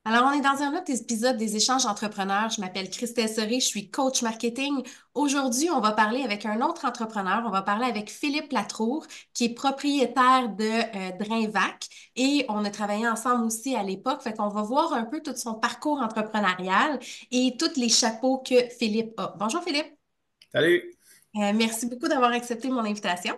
Alors, on est dans un autre épisode des échanges entrepreneurs. Je m'appelle Christelle Soré, je suis coach marketing. Aujourd'hui, on va parler avec un autre entrepreneur. On va parler avec Philippe Latrour, qui est propriétaire de Drainvac. Et on a travaillé ensemble aussi à l'époque. Fait qu'on va voir un peu tout son parcours entrepreneurial et tous les chapeaux que Philippe a. Bonjour Philippe. Salut! Merci beaucoup d'avoir accepté mon invitation.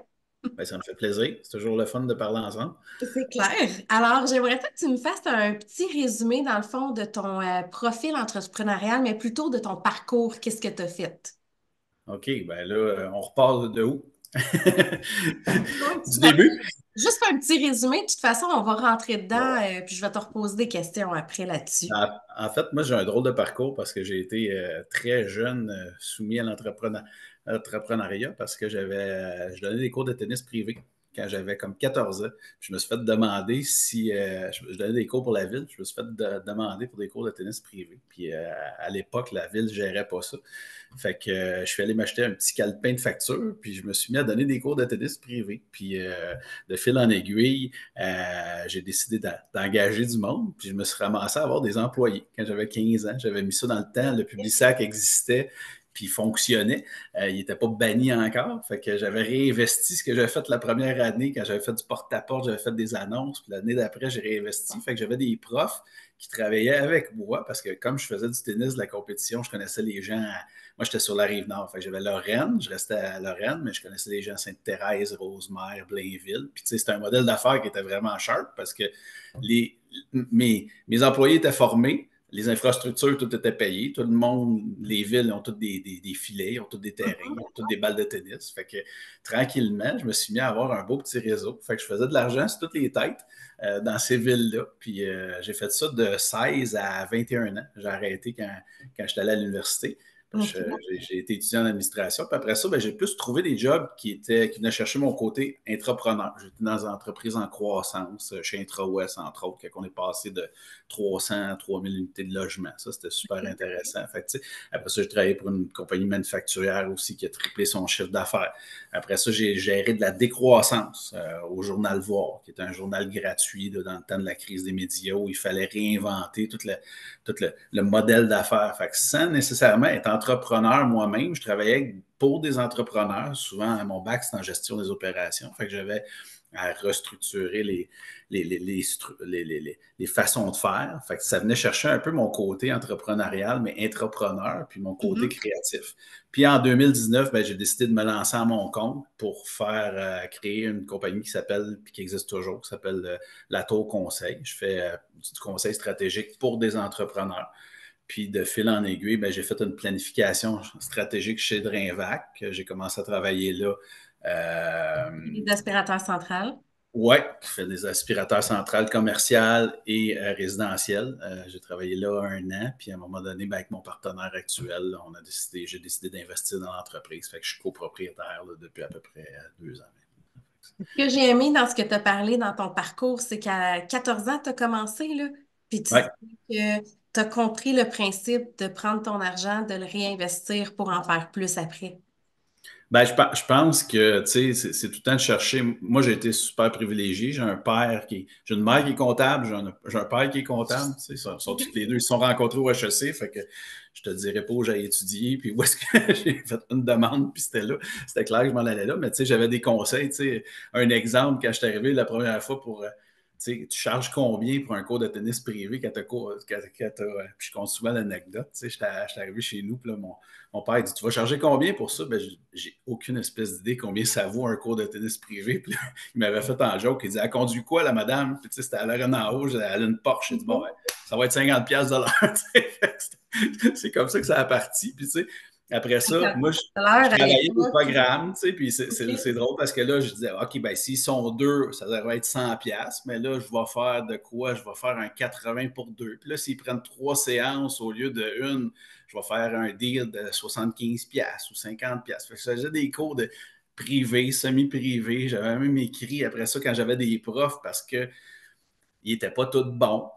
Ben, ça me fait plaisir. C'est toujours le fun de parler ensemble. C'est clair. Alors, j'aimerais ça que tu me fasses un petit résumé, dans le fond, de ton profil entrepreneurial, mais plutôt de ton parcours. Qu'est-ce que tu as fait? OK, ben là, on repart de où? Disons que Du tu m'as début? juste un petit résumé. De toute façon, on va rentrer dedans, Ouais. puis je vais te reposer des questions après là-dessus. En fait, moi, j'ai un drôle de parcours parce que j'ai été très jeune soumis à l'entrepreneuriat parce que je donnais des cours de tennis privé quand j'avais comme 14 ans. Je me suis fait demander si je donnais des cours pour la ville. Je me suis fait demander pour des cours de tennis privé. Puis à l'époque, la ville ne gérait pas ça. Fait que je suis allé m'acheter un petit calepin de facture, puis je me suis mis à donner des cours de tennis privé. Puis de fil en aiguille, j'ai décidé d'engager du monde, puis je me suis ramassé à avoir des employés. Quand j'avais 15 ans, j'avais mis ça dans le temps, le Publisac existait, puis il fonctionnait. Il n'était pas banni encore. Fait que j'avais réinvesti ce que j'avais fait la première année, quand j'avais fait du porte-à-porte, j'avais fait des annonces, puis l'année d'après, j'ai réinvesti. Fait que j'avais des profs qui travaillaient avec moi, parce que comme je faisais du tennis, de la compétition, je connaissais les gens. Moi, j'étais sur la Rive-Nord. Fait que j'avais Lorraine, je restais à Lorraine, mais je connaissais les gens à Sainte-Thérèse, Rosemère, Blainville. Puis, tu sais, c'était un modèle d'affaires qui était vraiment sharp parce que les, mes employés étaient formés, les infrastructures, tout était payé. Tout le monde, les villes ont toutes des filets, ils ont toutes des terrains, ils ont toutes des balles de tennis. Fait que tranquillement, je me suis mis à avoir un beau petit réseau. Fait que je faisais de l'argent sur toutes les têtes dans ces villes-là. Puis j'ai fait ça de 16 à 21 ans. J'ai arrêté quand j'étais allé à l'université. OK. J'ai été étudiant en administration. Puis après ça, ben, j'ai plus trouvé des jobs qui venaient chercher mon côté entrepreneur. J'étais dans des entreprises en croissance, chez IntraWest, entre autres, quand on est passé de 300 à 3000 unités de logement. Ça, c'était super intéressant. Fait que, après ça, j'ai travaillé pour une compagnie manufacturière aussi qui a triplé son chiffre d'affaires. Après ça, j'ai géré de la décroissance au Journal Voir, qui est un journal gratuit là, dans le temps de la crise des médias où il fallait réinventer tout le modèle d'affaires. Fait que sans nécessairement être entrepreneur moi-même, je travaillais pour des entrepreneurs. Souvent, mon bac, c'est en gestion des opérations. Fait que j'avais à restructurer les façons de faire. Fait que ça venait chercher un peu mon côté entrepreneurial, mais entrepreneur, puis mon côté Mhm. créatif. Puis en 2019, ben, j'ai décidé de me lancer à mon compte pour faire créer une compagnie qui s'appelle, puis qui existe toujours, qui s'appelle La Tour Conseil. Je fais du conseil stratégique pour des entrepreneurs. Puis de fil en aiguille, ben, j'ai fait une planification stratégique chez Drainvac. J'ai commencé à travailler là. Les aspirateurs centrales. Ouais, qui fait des aspirateurs centrales commerciales et résidentielles. J'ai travaillé là 1 an, puis à un moment donné, ben, avec mon partenaire actuel, là, j'ai décidé d'investir dans l'entreprise. Fait que je suis copropriétaire là, depuis à peu près 2 ans. Ce que j'ai aimé dans ce que tu as parlé dans ton parcours, c'est qu'à 14 ans, tu as commencé, là, puis tu dis Ouais. que tu as compris le principe de prendre ton argent, de le réinvestir pour en faire plus après. Ben, je pense que, tu sais, c'est tout le temps de chercher. Moi, j'ai été super privilégié. J'ai une mère qui est comptable, j'ai un père qui est comptable. Tu sais, sont tous les deux, ils se sont rencontrés au HEC. Fait que je te dirais pas où j'ai étudié, puis où est-ce que j'ai fait une demande, puis c'était là. C'était clair que je m'en allais là. Mais tu sais, j'avais des conseils. Tu sais, un exemple, quand je suis arrivé la première fois pour, tu sais, tu charges combien pour un cours de tennis privé puis je compte souvent l'anecdote. Tu sais, j'étais arrivé chez nous, puis là, mon père dit, tu vas charger combien pour ça? Ben, j'ai aucune espèce d'idée combien ça vaut un cours de tennis privé. Puis là, il m'avait fait en joke. Il dit, elle conduit quoi, la madame? Puis tu sais, c'était à l'arène en haut, elle a une Porsche. J'ai dit, bon, ben, ça va être 50$ de l'heure. C'est comme ça que ça a parti. Puis tu sais, après ça, moi, À je l'heure, à travaillais au l'époque. programme, tu sais, puis c'est OK. drôle parce que là, je disais, OK, ben s'ils sont deux, ça devrait être 100$, mais là, je vais faire de quoi? Je vais faire un 80 pour deux. Puis là, s'ils prennent 3 séances au lieu de une, je vais faire un deal de 75$ ou 50$. Fait que je faisais des cours de privé, semi-privé. J'avais même écrit après ça quand j'avais des profs parce que il n'était pas tout bon.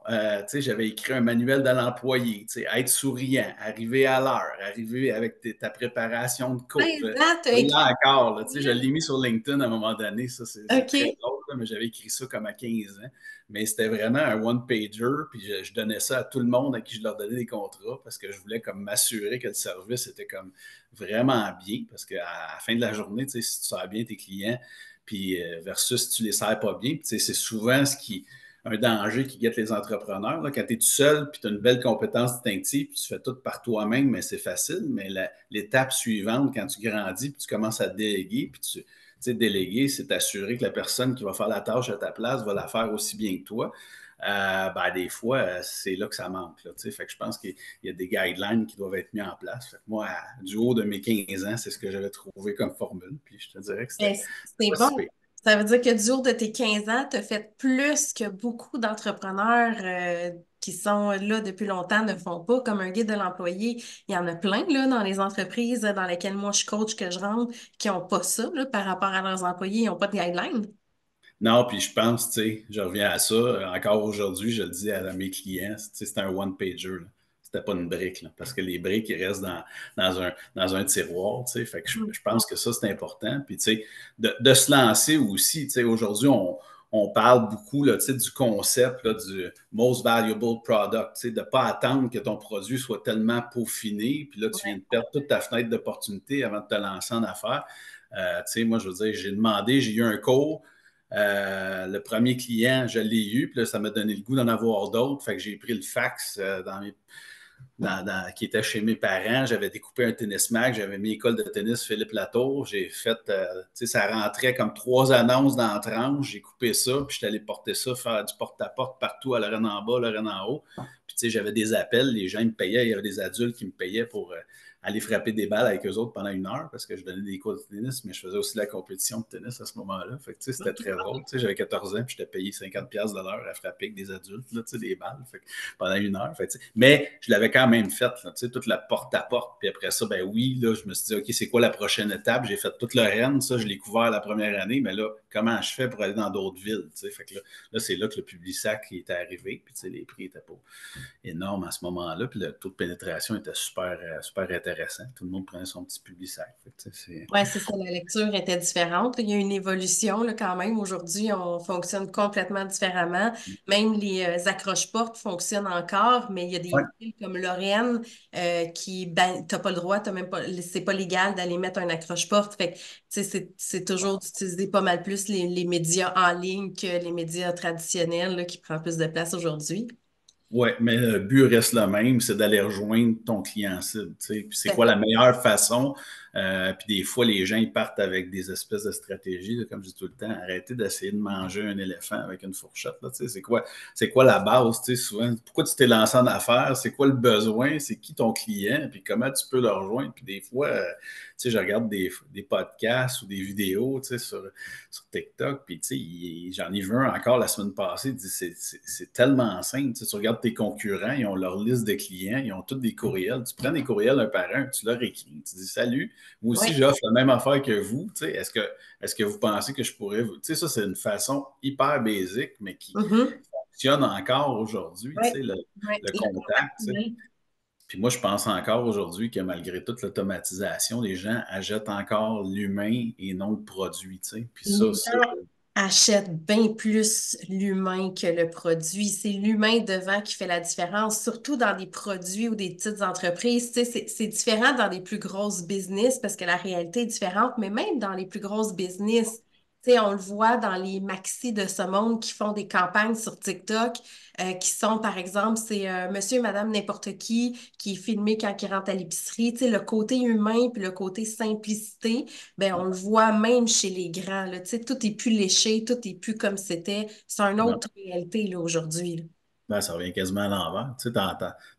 J'avais écrit un manuel de l'employé, être souriant, arriver à l'heure, arriver avec ta préparation de cours. 16 ans, tu as Je écrit. l'ai encore, là, je l'ai mis sur LinkedIn à un moment donné, ça c'est très OK. drôle. là, mais j'avais écrit ça comme à 15 ans. Mais c'était vraiment un one-pager, puis je donnais ça à tout le monde à qui je leur donnais des contrats parce que je voulais comme m'assurer que le service était comme vraiment bien. Parce qu'à la fin de la journée, tu sais, si tu sers bien tes clients, puis versus si tu les sers pas bien, puis, tu sais, c'est souvent un danger qui guette les entrepreneurs. Là, quand tu es tout seul, puis tu as une belle compétence distinctive, puis tu fais tout par toi-même, mais c'est facile. Mais l'étape suivante, quand tu grandis, puis tu commences à déléguer, puis tu sais, déléguer, c'est t'assurer que la personne qui va faire la tâche à ta place va la faire aussi bien que toi. Ben, des fois, c'est là que ça manque. Là, fait que je pense qu'il y a des guidelines qui doivent être mis en place. Fait que moi, du haut de mes 15 ans, c'est ce que j'avais trouvé comme formule. Puis je te dirais que Ben, c'était c'est pas si bon. pire. Ça veut dire que du haut de tes 15 ans, tu as fait plus que beaucoup d'entrepreneurs qui sont là depuis longtemps ne font pas, comme un guide de l'employé. Il y en a plein là, dans les entreprises dans lesquelles moi je coach, que je rentre, qui n'ont pas ça là, par rapport à leurs employés. Ils n'ont pas de guidelines. Non, puis je pense, tu sais, je reviens à ça. Encore aujourd'hui, je le dis à mes clients, tu sais, c'était un one-pager. Là. C'était pas une brique, là, parce que les briques, ils restent dans un tiroir, tu sais. Fait que je pense que ça, c'est important. Puis, tu sais, de se lancer aussi, tu sais, aujourd'hui, on parle beaucoup, là, tu sais, du concept, là, du most valuable product, tu sais, de ne pas attendre que ton produit soit tellement peaufiné, puis là, tu viens de perdre toute ta fenêtre d'opportunité avant de te lancer en affaires. Tu sais, moi, je veux dire, j'ai eu un cours, le premier client, je l'ai eu, puis là, ça m'a donné le goût d'en avoir d'autres. Fait que j'ai pris le fax qui était chez mes parents. J'avais découpé un tennis mag, j'avais mis école de tennis Philippe Latour. J'ai fait, tu sais, ça rentrait comme 3 annonces dans la tranche. J'ai coupé ça, puis j'étais allé porter ça, faire du porte-à-porte partout à Lorraine en bas, Lorraine en haut. Puis, tu sais, j'avais des appels, les gens me payaient, il y avait des adultes qui me payaient pour aller frapper des balles avec eux autres pendant 1 heure parce que je donnais des cours de tennis, mais je faisais aussi la compétition de tennis à ce moment-là. Fait que, tu sais, c'était très drôle. Tu sais, j'avais 14 ans, puis j'étais payé 50$ de l'heure à frapper avec des adultes, là, tu sais, des balles. Fait que, pendant 1 heure. Fait, mais je l'avais quand même fait, là, toute la porte-à-porte. Puis après ça, ben oui, là, je me suis dit, OK, c'est quoi la prochaine étape? J'ai fait toute le Rennes, ça, je l'ai couvert la première année, mais là, comment je fais pour aller dans d'autres villes? Fait que là, c'est là que le Publisac était arrivé, puis les prix n'étaient pas énormes à ce moment-là, puis le taux de pénétration était super, super intéressant. Tout le monde prenait son petit Publisac. Oui, c'est ça, la lecture était différente. Il y a une évolution là, quand même. Aujourd'hui, on fonctionne complètement différemment. Même les accroche-portes fonctionnent encore, mais il y a Ouais. des villes comme Lorraine qui, ben, t'as pas le droit, t'as même pas, c'est pas légal d'aller mettre un accroche-porte. Fait que, tu sais, c'est toujours d'utiliser pas mal plus les médias en ligne que les médias traditionnels là, qui prennent plus de place aujourd'hui. Oui, mais le but reste le même, c'est d'aller rejoindre ton client cible. Puis c'est Fait quoi la meilleure façon? Puis des fois, les gens ils partent avec des espèces de stratégies, là, comme je dis tout le temps, arrêtez d'essayer de manger un éléphant avec une fourchette. Là, c'est quoi la base? Souvent, pourquoi tu t'es lancé en affaires? C'est quoi le besoin? C'est qui ton client? Puis comment tu peux le rejoindre? Puis des fois, je regarde des podcasts ou des vidéos sur TikTok, puis j'en ai vu un encore la semaine passée, il dit c'est tellement simple. Tu regardes tes concurrents, ils ont leur liste de clients, ils ont tous des courriels. Tu prends des courriels un par un, tu leur écris, tu dis salut, moi aussi ouais. j'offre la même affaire que vous. Est-ce que vous pensez que je pourrais vous. Ça, c'est une façon hyper basique, mais qui Mhm. fonctionne encore aujourd'hui, Ouais. Ouais. le Le contact. contact humain. Puis moi, je pense encore aujourd'hui que malgré toute l'automatisation, les gens achètent encore l'humain et non le produit. Puis ça, Les gens achètent bien plus l'humain que le produit. C'est l'humain devant qui fait la différence, surtout dans des produits ou des petites entreprises. Tu sais, c'est différent dans les plus grosses business parce que la réalité est différente, mais même dans les plus grosses business, tu sais, on le voit dans les maxis de ce monde qui font des campagnes sur TikTok, qui sont, par exemple, c'est monsieur et madame n'importe qui est filmé quand il rentre à l'épicerie. Tu sais, le côté humain puis le côté simplicité. Ben, on le voit même chez les grands, là, tu sais, tout est plus léché, tout est plus comme c'était. C'est une non, autre réalité là, aujourd'hui. Là. ben, ça revient quasiment à l'envers.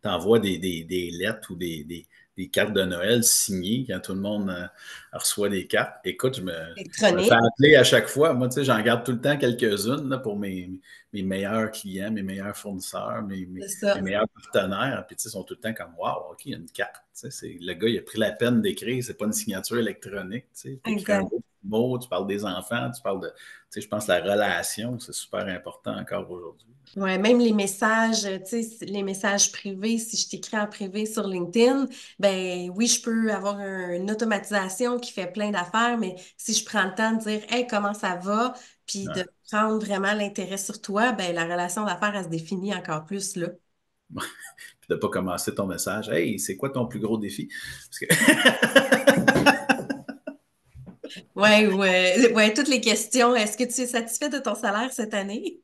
T'envoies des lettres ou des cartes de Noël signées quand tout le monde reçoit des cartes. Écoute, je me fais Électronique, appeler à chaque fois. Moi, j'en garde tout le temps quelques-unes là, pour mes meilleurs clients, mes meilleurs fournisseurs, c'est mes ça. meilleurs partenaires. Puis, ils sont tout le temps comme Wow, OK, il y a une carte. Le gars, il a pris la peine d'écrire. C'est pas une signature électronique. Tu écris un Exact. beau mot, tu parles des enfants, tu parles de. Je pense que la relation, c'est super important encore aujourd'hui. Ouais, même les messages, tu sais, les messages privés, si je t'écris en privé sur LinkedIn, ben oui, je peux avoir une automatisation qui fait plein d'affaires, mais si je prends le temps de dire, hey, comment ça va, puis de Ouais. prendre vraiment l'intérêt sur toi, ben la relation d'affaires, elle se définit encore plus, là. Puis de ne pas commencer ton message. Hey, c'est quoi ton plus gros défi? Parce que Ouais, ouais, ouais, toutes les questions. Est-ce que tu es satisfait de ton salaire cette année?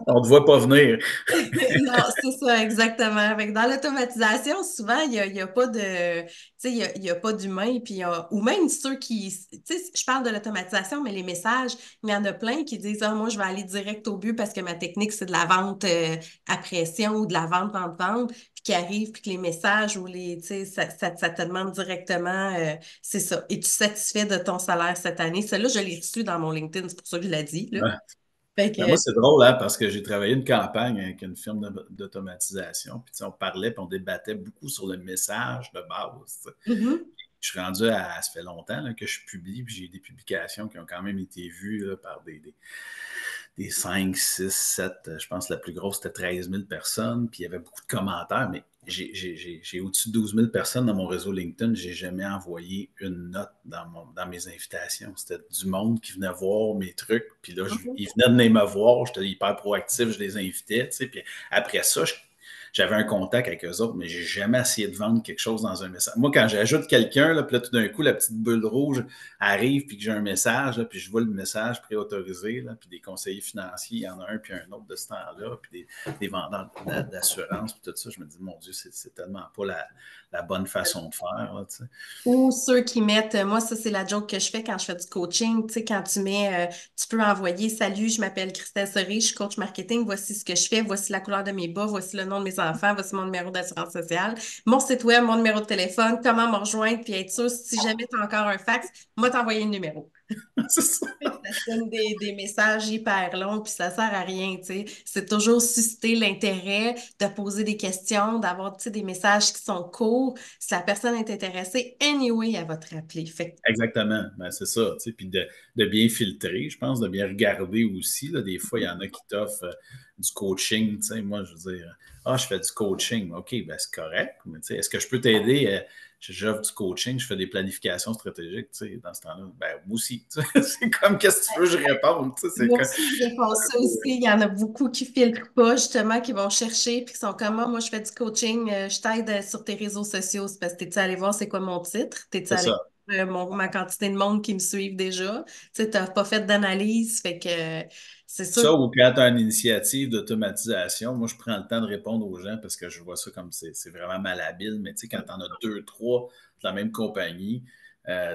on ne te voit pas venir. Non, c'est ça, exactement. Fait que dans l'automatisation, souvent, il y a pas de, tu sais, il y a pas d'humain, puis ou même ceux qui, tu sais, je parle de l'automatisation, mais les messages, il y en a plein qui disent, ah, moi, je vais aller direct au but parce que ma technique, c'est de la vente à pression ou de la vente, vente, vente, puis qui arrive, puis que les messages ou les, tu sais, ça te demande directement, c'est ça. Es-tu satisfait de ton salaire cette année? Celle-là, je l'ai reçu dans mon LinkedIn, c'est pour ça que je l'ai dit, là. Ouais. Fait Ben, moi, que, c'est drôle, hein, parce que j'ai travaillé une campagne avec une firme d'automatisation. Puis, tu sais, on parlait, puis on débattait beaucoup sur le message de base. Tu sais. mhm, Je suis rendu à, ça fait longtemps là, que je publie, puis j'ai des publications qui ont quand même été vues là, par des 5, 6, 7, je pense que la plus grosse, c'était 13 000 personnes, puis il y avait beaucoup de commentaires, mais j'ai au-dessus de 12 000 personnes dans mon réseau LinkedIn. J'ai jamais envoyé une note dans mes invitations. C'était du monde qui venait voir mes trucs, puis là, mhm. ils venaient de venir me voir, j'étais hyper proactif, je les invitais, tu sais, puis après ça, j'avais un contact avec eux autres, mais j'ai jamais essayé de vendre quelque chose dans un message. Moi, quand j'ajoute quelqu'un, là, puis là, tout d'un coup, la petite bulle rouge arrive, puis que j'ai un message, là, puis je vois le message préautorisé, là, puis des conseillers financiers, il y en a un, puis un autre de ce temps-là, puis des vendeurs d'assurance, puis tout ça, je me dis, mon Dieu, c'est tellement pas la bonne façon de faire. Là, tu sais. Ou ceux qui mettent, moi, ça, c'est la joke que je fais quand je fais du coaching. Tu sais, quand tu mets, tu peux envoyer, salut, je m'appelle Christelle Soré, je suis coach marketing, voici ce que je fais, voici la couleur de mes bas, voici le nom de mes enfants, voici mon numéro d'assurance sociale, mon site web, mon numéro de téléphone, comment me rejoindre, puis être sûr, si jamais tu as encore un fax, moi, t'envoyer le numéro. C'est ça. Ça te donne des messages hyper longs, puis ça sert à rien, tu sais. C'est toujours susciter l'intérêt, de poser des questions, d'avoir, tu sais, des messages qui sont courts. Si la personne est intéressée, anyway, elle va te rappeler. Fait que, Exactement, ben, c'est ça. Tu sais, puis de bien filtrer, je pense, de bien regarder aussi. Là, des fois, il y en a qui t'offrent du coaching. Tu sais, moi, je veux dire, ah, je fais du coaching. OK, ben, c'est correct. Mais tu sais, est-ce que je peux t'aider? J'offre du coaching, je fais des planifications stratégiques. Tu sais, dans ce temps-là, ben, moi aussi. Tu sais, c'est comme, qu'est-ce que tu veux, je réponds. Tu sais, c'est moi comme, aussi, je réponds ça aussi. Il y en a beaucoup qui filtrent pas, justement, qui vont chercher, puis qui sont comme moi, je fais du coaching, je t'aide sur tes réseaux sociaux. C'est parce que t'es-tu allé voir c'est quoi mon titre? T'es-tu c'est allé ça. voir ma quantité de monde qui me suivent déjà? Tu sais, t'as pas fait d'analyse, fait que c'est sûr. Ça, ou quand tu as une initiative d'automatisation, moi, je prends le temps de répondre aux gens parce que je vois ça comme c'est vraiment malhabile. Mais tu sais, quand tu en as deux, trois de la même compagnie,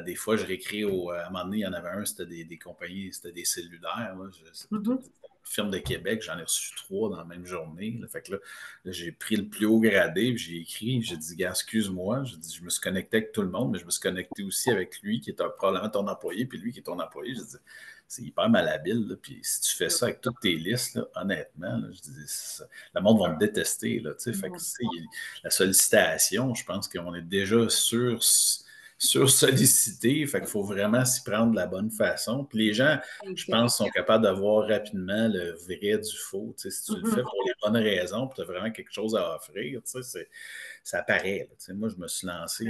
des fois, je réécris à un moment donné, il y en avait un, c'était des compagnies, c'était des cellulaires. Là, c'était Mhm. une firme de Québec, j'en ai reçu trois dans la même journée. Là. Fait que là, j'ai pris le plus haut gradé, puis j'ai écrit, j'ai dit, gars, excuse-moi, j'ai dit, je me suis connecté avec tout le monde, mais je me suis connecté aussi avec lui qui est probablement ton employé, puis lui qui est ton employé. J'ai dit, c'est hyper malhabile. Là. Puis si tu fais ça avec toutes tes listes, là, honnêtement, là, je dis, le monde va me détester. Là, fait que, la sollicitation, je pense qu'on est déjà sollicité. Fait qu'il faut vraiment s'y prendre de la bonne façon. Puis les gens, je pense, sont capables de voir rapidement le vrai du faux. Si tu le fais Mhm. pour les bonnes raisons, puis tu as vraiment quelque chose à offrir, ça paraît. Là. Moi, je me suis lancé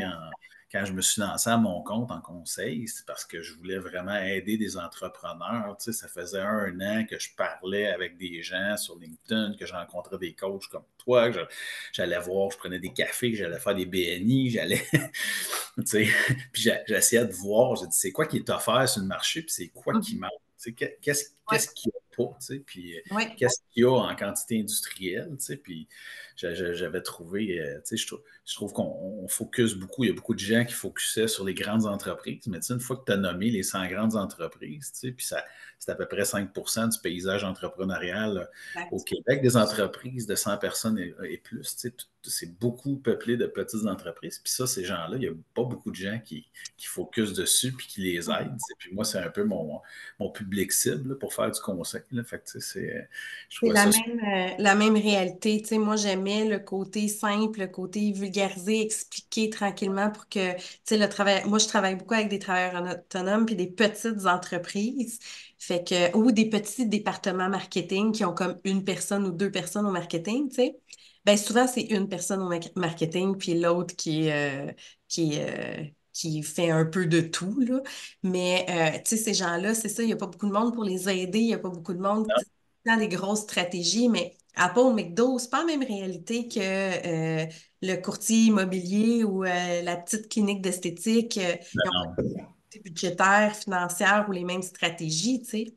quand je me suis lancé à mon compte en conseil, c'est parce que je voulais vraiment aider des entrepreneurs. Ça faisait un an que je parlais avec des gens sur LinkedIn, que je rencontrais des coachs comme toi, que j'allais voir, je prenais des cafés, j'allais faire des BNI, j'allais. Puis j'essayais de voir, j'ai dit, c'est quoi qui est offert sur le marché, puis c'est quoi qui Mhm. manque. Ouais. Qu'est-ce qu'il n'y a pas, puis Ouais. qu'est-ce qu'il y a en quantité industrielle, puis j'avais trouvé, je trouve qu'on focus beaucoup, il y a beaucoup de gens qui focusaient sur les grandes entreprises, mais une fois que tu as nommé les 100 grandes entreprises, puis c'est à peu près 5 du paysage entrepreneurial au Exact. Québec, des entreprises de 100 personnes et plus, c'est beaucoup peuplé de petites entreprises, puis ça, ces gens-là, il n'y a pas beaucoup de gens qui focusent dessus puis qui les aident, puis moi, c'est un peu mon public cible là, pour faire du conseil, là. Fait que, je C'est trouvais ça. la même réalité. Tu sais, moi, j'aimais le côté simple, le côté vulgarisé, expliqué tranquillement pour que, tu sais, le travail. Moi, je travaille beaucoup avec des travailleurs autonomes puis des petites entreprises. Fait que, ou des petits départements marketing qui ont comme une personne ou deux personnes au marketing, tu sais. Ben, souvent, c'est une personne au marketing puis l'autre qui est qui fait un peu de tout, là. Mais, tu sais, ces gens-là, c'est ça, il n'y a pas beaucoup de monde pour les aider, il n'y a pas beaucoup de monde, tu sais, dans des grosses stratégies, mais Apple, McDo, c'est pas la même réalité que le courtier immobilier ou la petite clinique d'esthétique. Ils ont pas Non. les budgétaires, financières ou les mêmes stratégies, tu sais.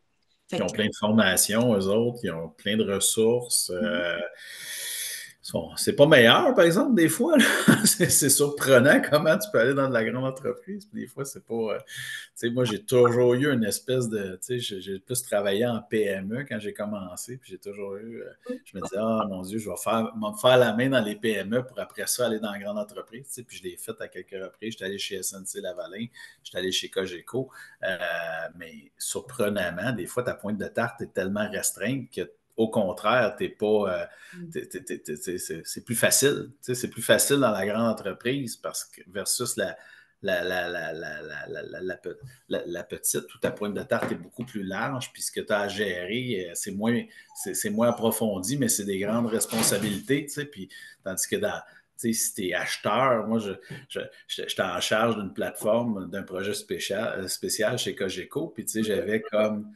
Ils Fait ont que, plein de formations, eux autres, ils ont plein de ressources. mhm, C'est pas meilleur, par exemple, des fois. Là. C'est surprenant comment tu peux aller dans de la grande entreprise. Puis des fois, c'est pas. Tu sais, moi, j'ai toujours eu une espèce de. Tu sais, j'ai plus travaillé en PME quand j'ai commencé. Puis j'ai toujours eu. Je me disais, ah mon Dieu, me faire la main dans les PME pour après ça aller dans la grande entreprise. Tu sais, puis je l'ai fait à quelques reprises. J'étais allé chez SNC-Lavalin, j'étais allé chez Cogeco. Mais surprenamment, des fois, ta pointe de tarte est tellement restreinte que au contraire, t'es pas, c'est plus facile. C'est plus facile dans la grande entreprise parce que versus la petite où ta pointe de tarte est beaucoup plus large, puis ce que tu as à gérer, c'est moins approfondi, mais c'est des grandes responsabilités. Puis, tandis que si tu es acheteur, moi, j'étais en charge d'une plateforme, d'un projet spécial chez Cogeco, puis j'avais comme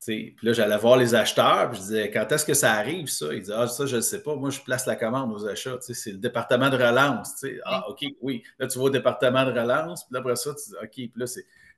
puis là, j'allais voir les acheteurs, puis je disais, quand est-ce que ça arrive, ça? Ils disaient, ah, ça, je ne sais pas. Moi, je place la commande aux achats. C'est le département de relance. Ah, OK, oui. Là, tu vas au département de relance, puis là, après ça, tu dis, OK, puis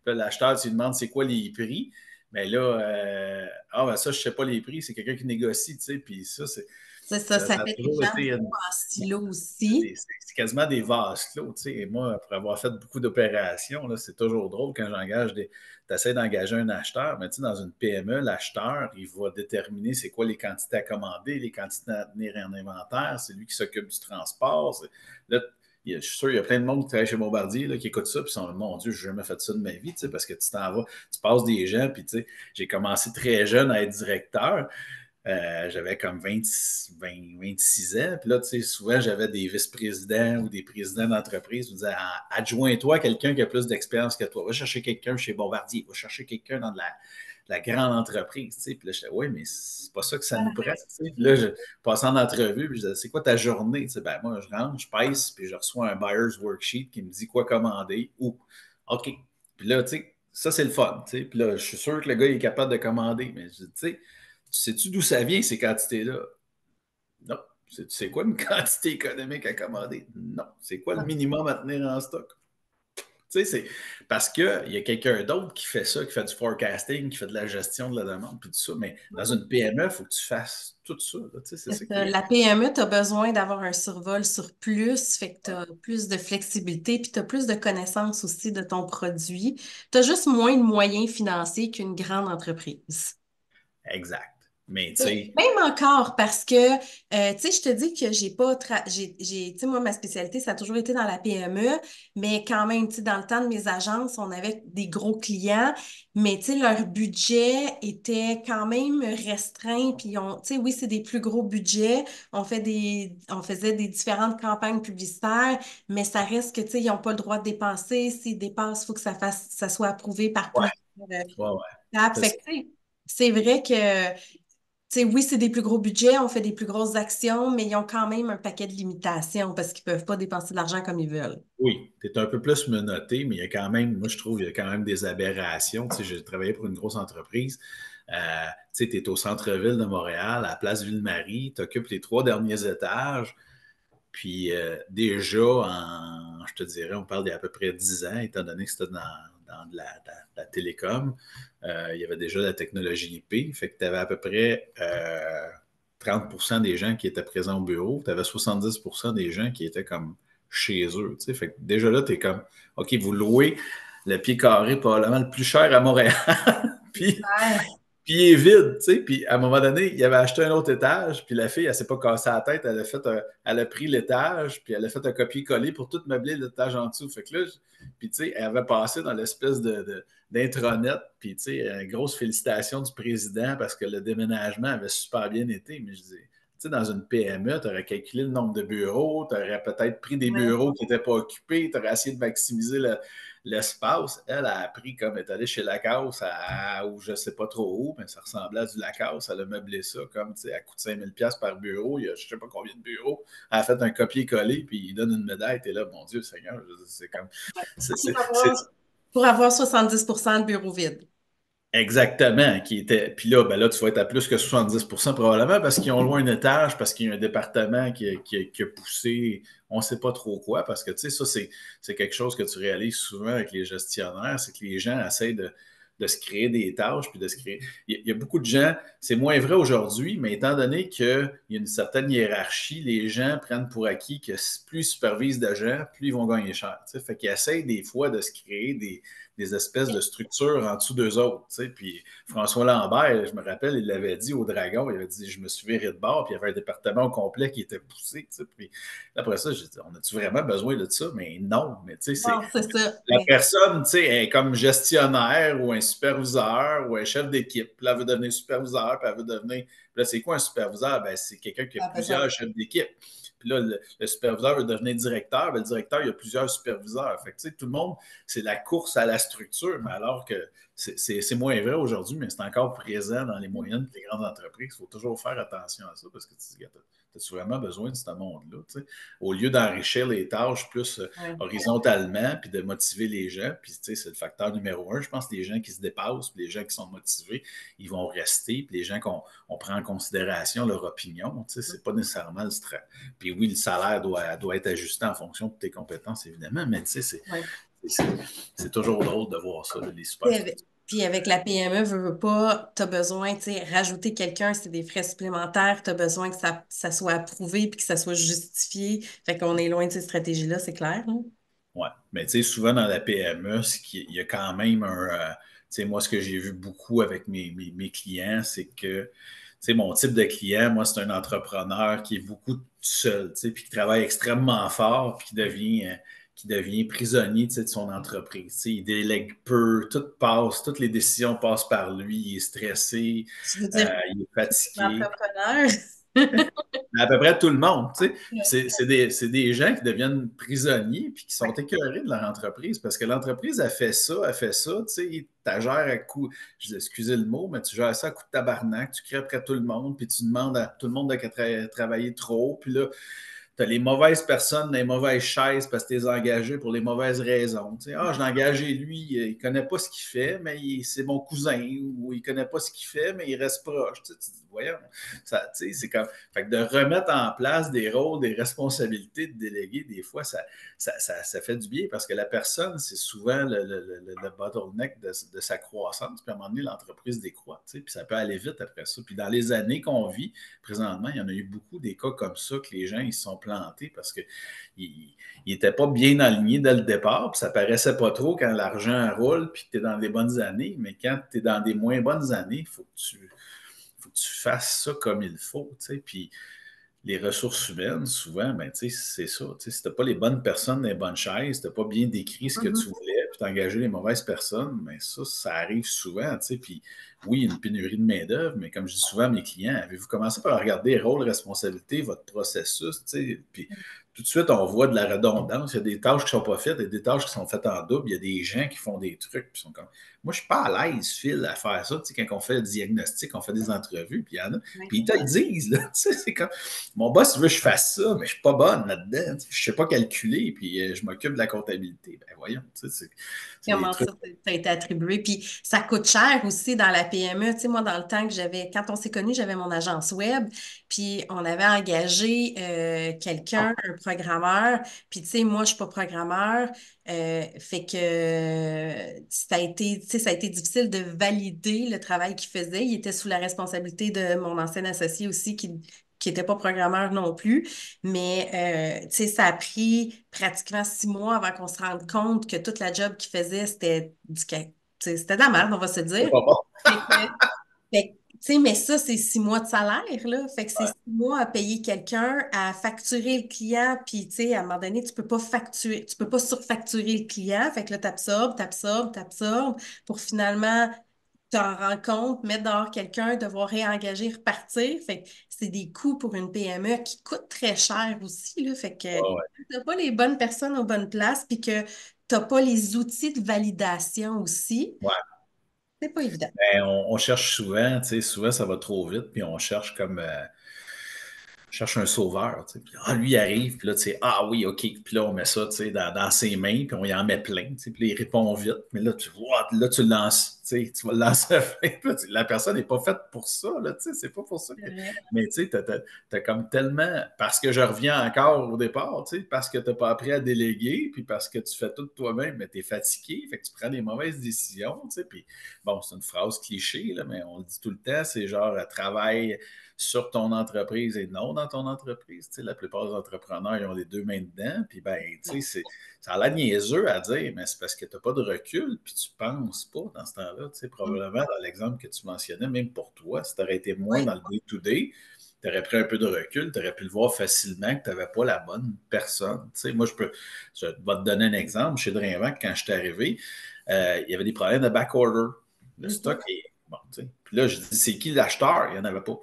là, l'acheteur, tu lui demandes c'est quoi les prix. Mais là, ben ça, je ne sais pas les prix, c'est quelqu'un qui négocie, puis ça, c'est ça, ça ça a fait des toujours gens été beaucoup en silo aussi. c'est quasiment des vases clos. Et moi, pour avoir fait beaucoup d'opérations, là, c'est toujours drôle quand tu essaies d'engager un acheteur, mais dans une PME, l'acheteur, il va déterminer c'est quoi les quantités à commander, les quantités à tenir en inventaire, c'est lui qui s'occupe du transport. Là, je suis sûr, il y a plein de monde qui travaille chez Bombardier là, qui écoute ça, puis sont mon Dieu, je n'ai jamais fait ça de ma vie, parce que tu t'en vas, tu passes des gens, puis j'ai commencé très jeune à être directeur. J'avais comme 26 ans. Puis là, tu sais, souvent, j'avais des vice-présidents ou des présidents d'entreprise qui me disaient adjoins-toi à quelqu'un qui a plus d'expérience que toi. Va chercher quelqu'un chez Bombardier. Va chercher quelqu'un dans de la grande entreprise. Tu sais. Puis là, je disais, oui, mais c'est pas ça que ça nous prend. Tu sais. Puis là, je passais en entrevue. Puis je disais, c'est quoi ta journée? Tu sais, ben, moi, je rentre, je pèse, puis je reçois un buyer's worksheet qui me dit quoi commander ou OK. Puis là, tu sais, ça, c'est le fun. Tu sais. Puis là, je suis sûr que le gars il est capable de commander. Mais tu sais, sais-tu d'où ça vient, ces quantités-là? Non. C'est quoi une quantité économique à commander? Non. C'est quoi le minimum à tenir en stock? Tu sais, c'est parce qu'il y a quelqu'un d'autre qui fait ça, qui fait du forecasting, qui fait de la gestion de la demande, puis tout ça. Mais dans une PME, il faut que tu fasses tout ça. Là. Tu sais, c'est ça qui est. La PME, tu as besoin d'avoir un survol sur plus, fait que tu as plus de flexibilité, puis tu as plus de connaissances aussi de ton produit. Tu as juste moins de moyens financiers qu'une grande entreprise. Exact. Mais tu Et sais, même encore parce que, tu sais, je te dis que j'ai pas, tu sais, moi, ma spécialité, ça a toujours été dans la PME, mais quand même, tu sais, dans le temps de mes agences, on avait des gros clients, mais tu sais, leur budget était quand même restreint, puis tu sais, oui, c'est des plus gros budgets, on faisait des différentes campagnes publicitaires, mais ça reste que, tu sais, ils n'ont pas le droit de dépenser, s'ils dépensent, il faut que ça soit approuvé par ouais, plusieurs ouais, ouais. étapes. C'est Fait ça. que, tu sais, c'est vrai que sais, oui, c'est des plus gros budgets, on fait des plus grosses actions, mais ils ont quand même un paquet de limitations parce qu'ils ne peuvent pas dépenser de l'argent comme ils veulent. Oui, tu es un peu plus menotté, mais il y a quand même, moi je trouve, il y a quand même des aberrations. Tu sais, j'ai travaillé pour une grosse entreprise. Tu sais, tu es au centre-ville de Montréal, à la place Ville-Marie, tu occupes les 3 derniers étages. Puis déjà, je te dirais, on parle d'il y a à peu près 10 ans, étant donné que c'était dans de la télécom, il y avait déjà la technologie IP, fait que tu avais à peu près 30% des gens qui étaient présents au bureau, tu avais 70% des gens qui étaient comme chez eux. Tu sais. Fait que déjà là, tu es comme, OK, vous louez le pied carré probablement le plus cher à Montréal. Puis Ouais. puis il est vide, tu sais. Puis à un moment donné, il avait acheté un autre étage, puis la fille, elle s'est pas cassée la tête, elle a pris l'étage, puis elle a fait un copier-coller pour tout meubler l'étage en dessous. Fait que là, puis tu sais, elle avait passé dans l'espèce d'intranet, puis tu sais, grosse félicitation du président parce que le déménagement avait super bien été. Mais je dis, tu sais, dans une PME, tu aurais calculé le nombre de bureaux, tu aurais peut-être pris des Ouais. bureaux qui n'étaient pas occupés, tu aurais essayé de maximiser l'espace, elle a appris comme elle est allée chez Lacasse, ou je ne sais pas trop où, mais ça ressemblait à du Lacasse. Elle a meublé ça comme, tu sais, elle coûte 5 000 $ par bureau. Il y a je ne sais pas combien de bureaux. Elle a fait un copier-coller, puis il donne une médaille. T'es là, mon Dieu, Seigneur, c'est comme. C'est Pour c'est- c'est- avoir, pour avoir 70% de bureaux vides. Exactement, qui était. Puis là, ben là, tu vas être à plus que 70% probablement parce qu'ils ont loué un étage, parce qu'il y a un département qui a poussé, on ne sait pas trop quoi, parce que tu sais, ça, c'est quelque chose que tu réalises souvent avec les gestionnaires, c'est que les gens essayent de se créer des tâches, puis de se créer. Il y a beaucoup de gens, c'est moins vrai aujourd'hui, mais étant donné qu'il y a une certaine hiérarchie, les gens prennent pour acquis que plus ils supervisent de gens, plus ils vont gagner cher. Tu sais. Fait qu'ils essayent des fois de se créer des espèces de structures en dessous d'eux autres. Tu sais. Puis François Lambert, je me rappelle, il l'avait dit au Dragon, il avait dit, je me suis viré de bord, puis il y avait un département au complet qui était poussé. Tu sais. Puis après ça, j'ai dit, on a-tu vraiment besoin de ça? Mais non, mais tu sais, c'est Non, c'est ça. la personne, tu sais, est comme gestionnaire ou un superviseur ou un chef d'équipe. Puis là, elle veut devenir superviseur, puis elle veut devenir. Puis là, c'est quoi un superviseur? Ben, c'est quelqu'un qui a Ah, ben, ça. plusieurs chefs d'équipe. Puis là, le superviseur veut devenir directeur. Ben, le directeur, il y a plusieurs superviseurs. Fait que, tu sais, tout le monde, c'est la course à la structure, mais alors que c'est moins vrai aujourd'hui, mais c'est encore présent dans les moyennes et les grandes entreprises. Il faut toujours faire attention à ça parce que tu as vraiment besoin de ce monde-là. Tu sais? Au lieu d'enrichir les tâches plus Ouais. horizontalement, puis de motiver les gens, puis tu sais, c'est le facteur numéro un. Je pense que les gens qui se dépassent, puis les gens qui sont motivés, ils vont rester, puis les gens qu'on prend en considération leur opinion, tu sais, c'est pas nécessairement le stress. Puis oui, le salaire doit être ajusté en fonction de tes compétences, évidemment, mais tu sais, Ouais. c'est c'est toujours drôle de voir ça, les Puis superstructures. puis avec la PME, veux pas, tu as besoin, tu sais, rajouter quelqu'un, c'est des frais supplémentaires, tu as besoin que ça soit approuvé puis que ça soit justifié. Fait qu'on est loin de ces stratégies-là, c'est clair, là. Ouais. Mais tu sais, souvent dans la PME, il y a quand même tu sais, moi, ce que j'ai vu beaucoup avec mes clients, c'est que, tu sais, mon type de client, moi, c'est un entrepreneur qui est beaucoup tout seul, tu sais, puis qui travaille extrêmement fort, puis qui devient prisonnier, tu sais, de son entreprise. Tu sais, il délègue peu, tout passe, toutes les décisions passent par lui, il est stressé, Tu veux dire il est fatigué. l'entrepreneur? À peu près tout le monde, tu sais. C'est des gens qui deviennent prisonniers puis qui sont écœurés de leur entreprise parce que l'entreprise a fait ça, tu sais, tu gères à coup, excusez le mot, mais tu gères ça à coup de tabarnak, tu crées après tout le monde, puis tu demandes à tout le monde de travailler trop, puis là, tu as les mauvaises personnes, les mauvaises chaises parce que tu les as engagées pour les mauvaises raisons. Tu sais, je l'ai engagé lui, il ne connaît pas ce qu'il fait, mais c'est mon cousin, ou il ne connaît pas ce qu'il fait, mais il reste proche. Tu dis, voyons, c'est comme. Fait que de remettre en place des rôles, des responsabilités de déléguer, des fois, ça fait du bien parce que la personne, c'est souvent le bottleneck de sa croissance. Puis à un moment donné, l'entreprise décroît. Puis ça peut aller vite après ça. Puis dans les années qu'on vit, présentement, il y en a eu beaucoup des cas comme ça que les gens ils se sont plantés parce qu'ils n'étaient pas bien alignés dès le départ, puis ça paraissait pas trop quand l'argent roule, puis que tu es dans des bonnes années, mais quand tu es dans des moins bonnes années, il faut que tu fasses ça comme il faut. Puis les ressources humaines, souvent, ben, c'est ça. Si tu n'as pas les bonnes personnes dans les bonnes chaises, si tu n'as pas bien décrit ce que tu voulais, puis tu as engagé les mauvaises personnes, ben, ça arrive souvent. Puis oui, il y a une pénurie de main-d'œuvre, mais comme je dis souvent à mes clients, avez-vous commencé par regarder rôles, responsabilités, votre processus, puis tout de suite, on voit de la redondance. Il y a des tâches qui ne sont pas faites, il y a des tâches qui sont faites en double, il y a des gens qui font des trucs, puis sont comme. Moi, je ne suis pas à l'aise, Phil, à faire ça. Quand on fait le diagnostic, on fait des entrevues, puis il y en a. Puis ils te le disent, là. C'est comme. Mon boss veut que je fasse ça, mais je ne suis pas bonne là-dedans. Je ne sais pas calculer, puis je m'occupe de la comptabilité. Ben voyons, c'est des Comment trucs. ça, ça a été attribué? Puis ça coûte cher aussi dans la PME. Tu sais, moi, dans le temps que quand on s'est connus, j'avais mon agence web, puis on avait engagé quelqu'un, un programmeur. Puis, tu sais, moi, je suis pas programmeur. Fait que ça a été, tu sais, ça a été difficile de valider le travail qu'il faisait. Il était sous la responsabilité de mon ancien associé aussi qui n'était pas programmeur non plus. Mais tu sais, ça a pris pratiquement 6 mois avant qu'on se rende compte que toute la job qu'il faisait, c'était de la merde, on va se C'est dire. pas bon. Tu sais, mais ça, c'est 6 mois de salaire, là. Fait que c'est 6 mois à payer quelqu'un, à facturer le client, puis, tu sais, à un moment donné, tu peux pas surfacturer le client. Fait que là, t'absorbes pour finalement t'en rendre compte, mettre dehors quelqu'un, devoir réengager, repartir. Fait que c'est des coûts pour une PME qui coûtent très cher aussi, là. Fait que Ouais, ouais. t'as pas les bonnes personnes aux bonnes places, puis que t'as pas les outils de validation aussi. Ouais. C'est pas évident. Ben, on cherche souvent, tu sais, souvent ça va trop vite, puis on cherche comme cherche un sauveur, tu sais. Puis, lui, il arrive, puis là, tu sais, oui, OK. Puis là, on met ça, tu sais, dans ses mains, puis on y en met plein, tu sais. Puis là, il répond vite. Mais là, tu le lances, tu sais, tu vas le lancer à la fin. Puis là, la personne n'est pas faite pour ça, là, tu sais, c'est pas pour ça C'est que... vrai. Mais tu sais, t'as comme tellement... Parce que je reviens encore au départ, tu sais, parce que t'as pas appris à déléguer, puis parce que tu fais tout toi-même, mais t'es fatigué, fait que tu prends des mauvaises décisions, tu sais. Puis bon, c'est une phrase cliché, là, mais on le dit tout le temps, c'est genre, travail sur ton entreprise et non dans ton entreprise. Tu sais, la plupart des entrepreneurs, ils ont les deux mains dedans. Puis, ben, tu sais, ça a l'air niaiseux à dire, mais c'est parce que tu n'as pas de recul, puis tu ne penses pas dans ce temps-là. Tu sais, Mm. probablement, dans l'exemple que tu mentionnais, même pour toi, si tu aurais été moins Oui. dans le day-to-day, tu aurais pris un peu de recul, tu aurais pu le voir facilement que tu n'avais pas la bonne personne. Tu sais, moi, je vais te donner un exemple. Chez Drainvac, quand je suis arrivé, il y avait des problèmes de back-order. Le Mhm. stock est. Bon, tu sais. Puis là, je dis, c'est qui l'acheteur? Il n'y en avait pas.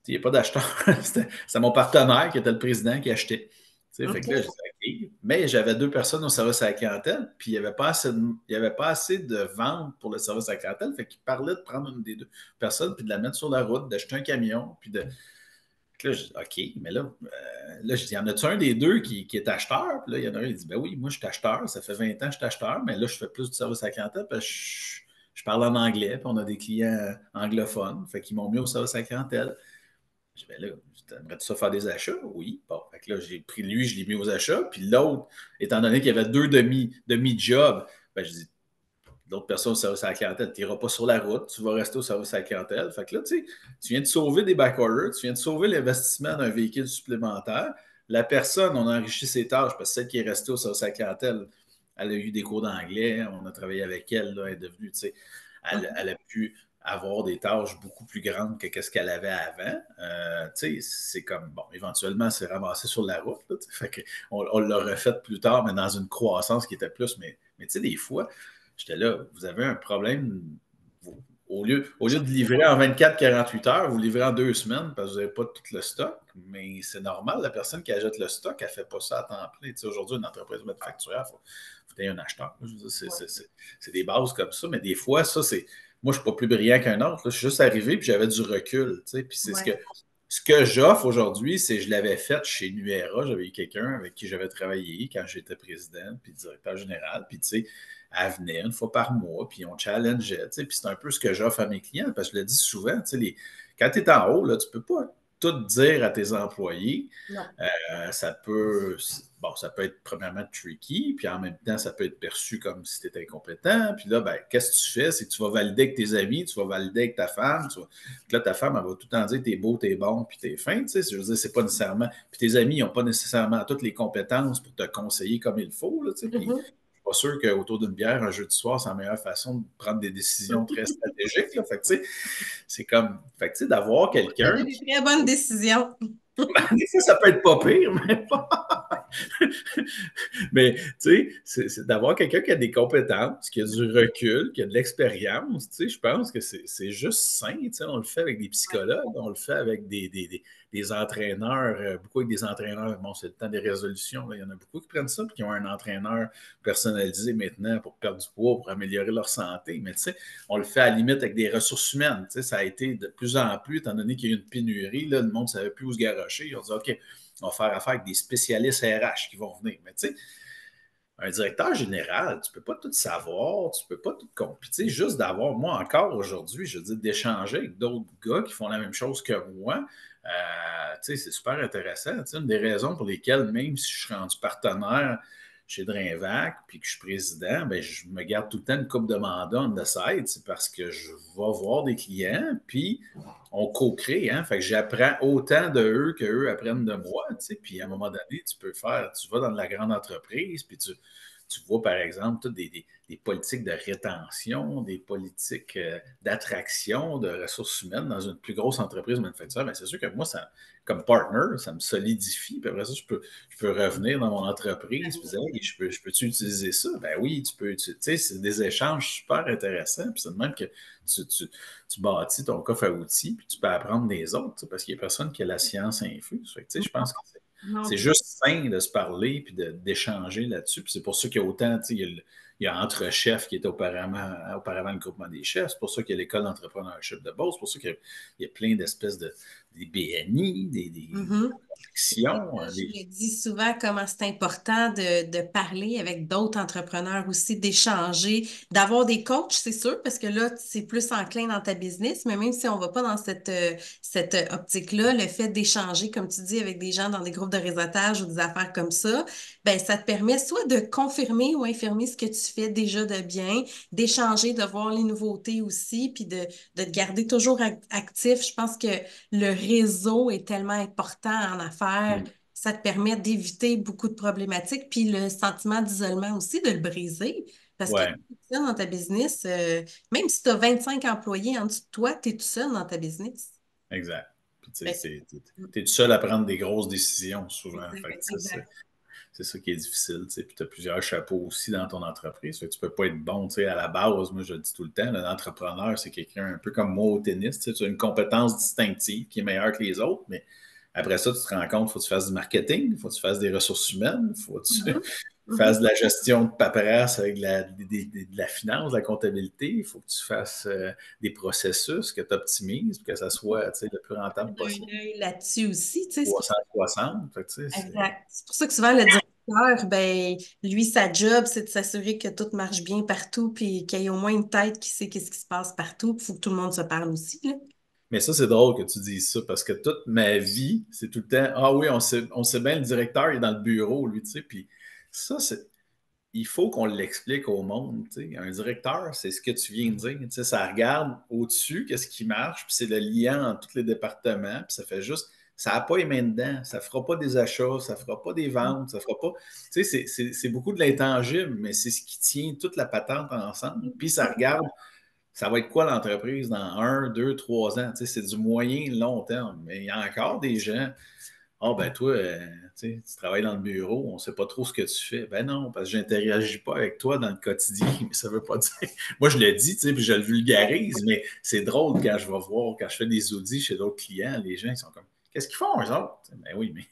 Il n'y a pas d'acheteur. C'était mon partenaire qui était le président qui achetait. Fait que là, je OK. disais, OK. Mais j'avais deux personnes au service à la clientèle, puis il n'y avait pas assez de ventes pour le service à la clientèle. Fait qu'il parlait de prendre une des deux personnes, puis de la mettre sur la route, d'acheter un camion, puis de. Là, je dis, OK, mais là, je dis, y en a-tu un des deux qui est acheteur? Puis là, il y en a un qui dit, ben oui, moi, je suis acheteur. Ça fait 20 ans que je suis acheteur, mais là, je fais plus de service à la clientèle parce que je parle en anglais, puis on a des clients anglophones. Fait qu'ils m'ont mis au service à la clientèle. Je dis, ben là, t'aimerais-tu ça faire des achats? Oui. Bon, fait que là, j'ai pris lui, je l'ai mis aux achats. Puis l'autre, étant donné qu'il y avait deux demi-jobs, ben, je dis, l'autre personne au service à la clientèle, tu n'iras pas sur la route, tu vas rester au service à la clientèle. Fait que là, tu sais, tu viens de sauver des backorders, tu viens de sauver l'investissement d'un véhicule supplémentaire. La personne, on a enrichi ses tâches parce que celle qui est restée au service à la clientèle, elle a eu des cours d'anglais, on a travaillé avec elle, là, elle est devenue, tu sais, elle a pu avoir des tâches beaucoup plus grandes que ce qu'elle avait avant. Tu sais, c'est comme, bon, éventuellement, c'est ramassé sur la route. Là, fait que on l'a refait plus tard, mais dans une croissance qui était plus. Mais tu sais, des fois, j'étais là, vous avez un problème. Au lieu de livrer en 24-48 heures, vous livrez en 2 semaines parce que vous n'avez pas tout le stock. Mais c'est normal, la personne qui achète le stock, elle ne fait pas ça à temps plein. Tu sais, aujourd'hui, une entreprise manufacturière, il faut que tu aies un acheteur. Je veux dire, c'est des bases comme ça, mais des fois, ça, c'est. Moi, je ne suis pas plus brillant qu'un autre. Là. Je suis juste arrivé puis j'avais du recul. Tu sais, puis c'est Ouais. ce que j'offre aujourd'hui, c'est que je l'avais fait chez Nuera. J'avais eu quelqu'un avec qui j'avais travaillé quand j'étais président puis directeur général. Puis, tu sais, elle venait une fois par mois, puis on challengeait. Tu sais, puis c'est un peu ce que j'offre à mes clients, parce que je le dis souvent, tu sais, quand tu es en haut, là, tu ne peux pas tout dire à tes employés. Non. Ça peut, bon, ça peut être premièrement tricky, puis en même temps, ça peut être perçu comme si tu étais incompétent. Puis là, ben, qu'est-ce que tu fais? C'est que tu vas valider avec tes amis, tu vas valider avec ta femme. Puis là, ta femme, elle va tout le temps dire t'es beau, t'es bon, puis t'es fin. Tu sais, je veux dire, c'est pas nécessairement. Puis tes amis, ils n'ont pas nécessairement toutes les compétences pour te conseiller comme il faut. Là, tu sais, puis Mhm. pas sûr qu'autour d'une bière, un jeudi soir, c'est la meilleure façon de prendre des décisions très stratégiques. Là. Fait que, tu sais, c'est comme, fait que, tu sais, d'avoir Vous quelqu'un prenez des très bonnes décisions. des fois, ça peut être pas pire, mais pas. Mais tu sais, c'est d'avoir quelqu'un qui a des compétences, qui a du recul, qui a de l'expérience, tu sais, je pense que c'est juste sain, tu sais, on le fait avec des psychologues, on le fait avec des entraîneurs, beaucoup avec des entraîneurs, bon, c'est le temps des résolutions, là. Il y en a beaucoup qui prennent ça, puis qui ont un entraîneur personnalisé maintenant pour perdre du poids, pour améliorer leur santé, mais tu sais, on le fait à la limite avec des ressources humaines, tu sais, ça a été de plus en plus, étant donné qu'il y a eu une pénurie, là, le monde ne savait plus où se garrocher, ils ont dit, OK, on va faire affaire avec des spécialistes RH qui vont venir. Mais tu sais, un directeur général, tu ne peux pas tout savoir, tu ne peux pas tout comprendre. Tu sais, juste d'avoir, moi encore aujourd'hui, je veux dire, d'échanger avec d'autres gars qui font la même chose que moi, tu sais, c'est super intéressant. Tu sais, une des raisons pour lesquelles, même si je suis rendu partenaire chez Drainvac, puis que je suis président, ben, je me garde tout le temps une coupe de mandat on the side, c'est parce que je vais voir des clients, puis on co-crée, hein? Fait que j'apprends autant de eux qu'eux apprennent de moi, tu sais. Puis à un moment donné, tu vas dans la grande entreprise, puis tu vois, par exemple, toutes des politiques de rétention, des politiques d'attraction de ressources humaines dans une plus grosse entreprise manufacturière. Mais c'est sûr que moi, comme partner, ça me solidifie. Puis après ça, je peux revenir dans mon entreprise puis dire, hey, je peux-tu utiliser ça? Ben oui, tu peux. Tu sais, c'est des échanges super intéressants. Puis c'est de même que tu bâtis ton coffre à outils, puis tu peux apprendre des autres, parce qu'il n'y a personne qui a la science infuse. Fait que, je pense que Non, c'est puis juste sain de se parler puis d'échanger là-dessus. Puis c'est pour ça qu'il y a autant, tu sais, il y a Entre Chefs qui était auparavant le groupement des chefs. C'est pour ça qu'il y a l'école d'entrepreneurship de Beauce. C'est pour ça qu'il y a plein d'espèces des BNI, des mhm. actions. Je le dis souvent comment c'est important de parler avec d'autres entrepreneurs aussi, d'échanger, d'avoir des coachs, c'est sûr, parce que là, c'est plus enclin dans ta business, mais même si on va pas dans cette optique-là, le fait d'échanger, comme tu dis, avec des gens dans des groupes de réseautage ou des affaires comme ça, ben, ça te permet soit de confirmer ou infirmer ce que tu fais déjà de bien, d'échanger, de voir les nouveautés aussi, puis de te garder toujours actif. Je pense que le réseau est tellement important en affaires, Mm. ça te permet d'éviter beaucoup de problématiques. Puis le sentiment d'isolement aussi, de le briser. Parce que Ouais, tout seul dans ta business, même si tu as 25 employés en dessous de toi, tu es tout seul dans ta business. exact. Puis, tu Fait sais, que- t'es tout seul à prendre des grosses décisions souvent. Fait que, Exact, tu sais, exact. c'est ça qui est difficile, tu sais. Puis tu as plusieurs chapeaux aussi dans ton entreprise. Fait que tu peux pas être bon, tu sais, à la base. Moi, je le dis tout le temps, un entrepreneur, c'est quelqu'un un peu comme moi au tennis. Tu sais, tu as une compétence distinctive qui est meilleure que les autres, mais après ça, tu te rends compte, il faut que tu fasses du marketing, il faut que tu fasses des ressources humaines, il faut que tu Mhm, fasses mhm. de la gestion de paperasse avec de la finance, de la comptabilité, il faut que tu fasses des processus que tu optimises pour que ça soit, tu sais, le plus rentable Un possible. œil là-dessus aussi, tu sais, c'est pour 360, fait que, tu sais, exact. C'est pour ça que souvent le directeur, ben, lui, sa job, c'est de s'assurer que tout marche bien partout, puis qu'il y ait au moins une tête qui sait qu'est-ce qui se passe partout. Il faut que tout le monde se parle aussi, là. mais ça, c'est drôle que tu dises ça parce que toute ma vie, c'est tout le temps, ah oui, on sait bien, le directeur il est dans le bureau, lui, tu sais, puis ça, il faut qu'on l'explique au monde. Tu sais. Un directeur, c'est ce que tu viens de dire. Tu sais, ça regarde au-dessus, qu'est-ce qui marche, puis c'est le lien entre tous les départements, puis ça fait juste, ça n'a pas les mains dedans, ça ne fera pas des achats, ça ne fera pas des ventes, ça ne fera pas. Tu sais, c'est beaucoup de l'intangible, mais c'est ce qui tient toute la patente ensemble. Puis ça regarde, ça va être quoi l'entreprise dans 1, 2, 3 ans? Tu sais, c'est du moyen long terme. Mais il y a encore des gens ah, ben toi, tu travailles dans le bureau, on ne sait pas trop ce que tu fais. Ben non, parce que je n'interagis pas avec toi dans le quotidien, mais ça ne veut pas dire. Moi, je le dis, tu sais, puis je le vulgarise, mais c'est drôle quand je vais voir, quand je fais des audits chez d'autres clients, les gens, ils sont comme qu'est-ce qu'ils font, eux autres? Ben oui, mais ils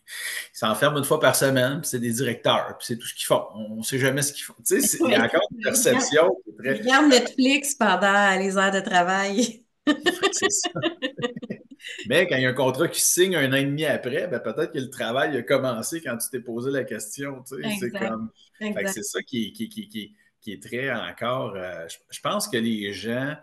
s'enferment une fois par semaine, puis c'est des directeurs, puis c'est tout ce qu'ils font. On ne sait jamais ce qu'ils font. Tu sais, il y a Ouais. encore une perception qui est Il très. regarde Netflix pendant les heures de travail. C'est ça. Mais quand il y a un contrat qui signe 1 an et demi après, ben peut-être que le travail a commencé quand tu t'es posé la question. Tu sais, c'est Exact, comme. Fait que exact. c'est ça qui est très encore. Je pense que les gens,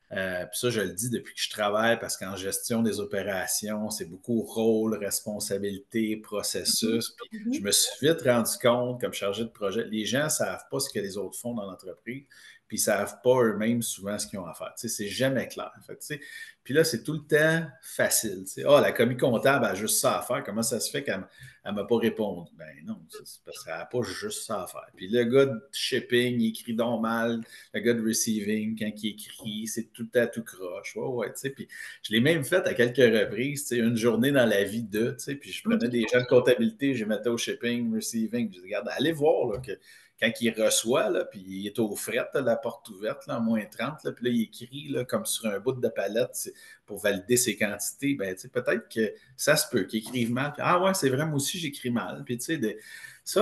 puis ça, je le dis depuis que je travaille, parce qu'en gestion des opérations, c'est beaucoup rôle, responsabilité, Mhm, processus. Puis je mhm, me suis vite rendu compte, comme chargé de projet, les gens ne savent pas ce que les autres font dans l'entreprise, puis ils ne savent pas eux-mêmes souvent ce qu'ils ont à faire. Tu sais, c'est jamais clair. Fait, tu sais, puis là, c'est tout le temps facile. Tu sais. Ah, la commis comptable a juste ça à faire. Comment ça se fait qu'elle ne m'a pas répondu? Ben non, c'est parce qu'elle n'a pas juste ça à faire. Puis le gars de shipping, il écrit donc mal. Le gars de receiving, quand il écrit, c'est tout à tout croche. Ouais, ouais, tu sais. Puis je l'ai même fait à quelques reprises, tu sais, une journée dans la vie de, tu sais. Puis je prenais des mhm. gens de comptabilité, je les mettais au shipping, receiving. Je dis, regarde, allez voir là, que quand il reçoit, là, puis il est au fret, là, la porte ouverte, là, en -30, là, puis là, il écrit là, comme sur un bout de palette pour valider ses quantités, ben, peut-être que ça se peut qu'il écrive mal. Puis, ah ouais, c'est vrai, moi aussi, j'écris mal. Puis, ça,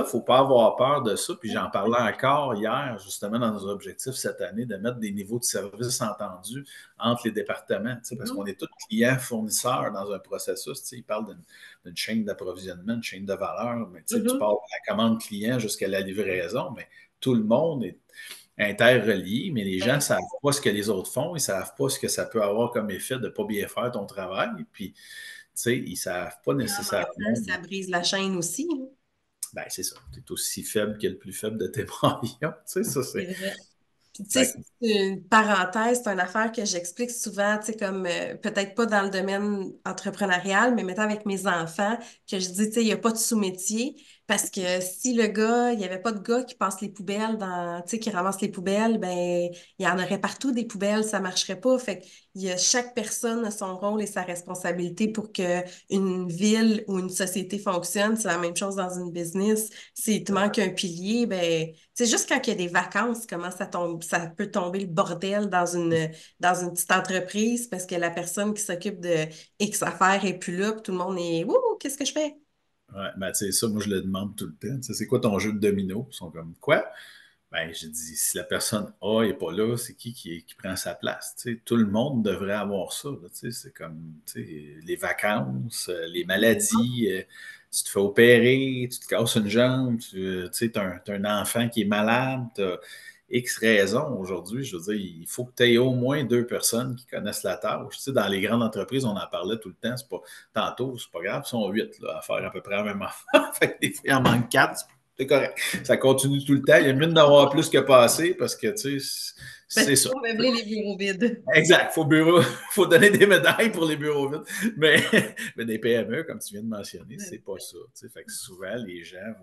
il ne faut pas avoir peur de ça. Puis j'en parlais encore hier, justement, dans nos objectifs cette année, de mettre des niveaux de service entendus entre les départements, parce qu'on Mhm, est tous clients, fournisseurs dans un processus. Ils parlent d'une chaîne d'approvisionnement, une chaîne de valeur, mais tu mhm. parles de la commande client jusqu'à la livraison, mais tout le monde est interrelié, mais les gens ne savent pas ce que les autres font, ils ne savent pas ce que ça peut avoir comme effet de ne pas bien faire ton travail, puis ils ne savent pas Et en même nécessairement. temps, ça brise la chaîne aussi, là. Ben, c'est ça. Tu es aussi faible que le plus faible de tes maillons. Ça, c'est. C'est vrai. Puis, tu sais, Fait c'est une parenthèse, c'est une affaire que j'explique souvent, tu sais, comme peut-être pas dans le domaine entrepreneurial, mais mettons avec mes enfants, que je dis, tu sais, il n'y a pas de sous-métier, parce que si le gars, il n'y avait pas de gars qui passe les poubelles tu sais, qui ramasse les poubelles, ben, il y en aurait partout des poubelles, ça marcherait pas. Fait que chaque personne a son rôle et sa responsabilité pour que une ville ou une société fonctionne. C'est la même chose dans une business. S'il te manque un pilier, ben, c'est juste quand il y a des vacances, comment ça tombe, ça peut tomber le bordel dans une petite entreprise parce que la personne qui s'occupe de X affaires est plus là, puis tout le monde est Wouh, qu'est-ce que je fais? Ouais, ben, tu sais, ça, moi, je le demande tout le temps. Tu sais, c'est quoi ton jeu de domino? Ils sont comme, quoi? Ben, j'ai dit, si la personne A n'est pas là, c'est qui prend sa place? Tu sais, tout le monde devrait avoir ça. Là, tu sais, c'est comme tu sais, les vacances, les maladies, tu te fais opérer, tu te casses une jambe, tu sais, t'as un enfant qui est malade, tu as X raisons aujourd'hui. Je veux dire, il faut que tu aies au moins deux personnes qui connaissent la tâche. Tu sais, dans les grandes entreprises, on en parlait tout le temps. C'est pas, tantôt, c'est pas grave, ils sont huit là, à faire à peu près la même affaire. Fait que des fois, il en manque quatre, c'est correct. Ça continue tout le temps. Il y a mieux d'en plus que passer parce que, tu sais, Parce c'est qu'il ça. faut meubler les bureaux vides. Exact. Faut donner des médailles pour les bureaux vides. Mais des PME, comme tu viens de mentionner, c'est pas ça. Tu sais. Fait que souvent, les gens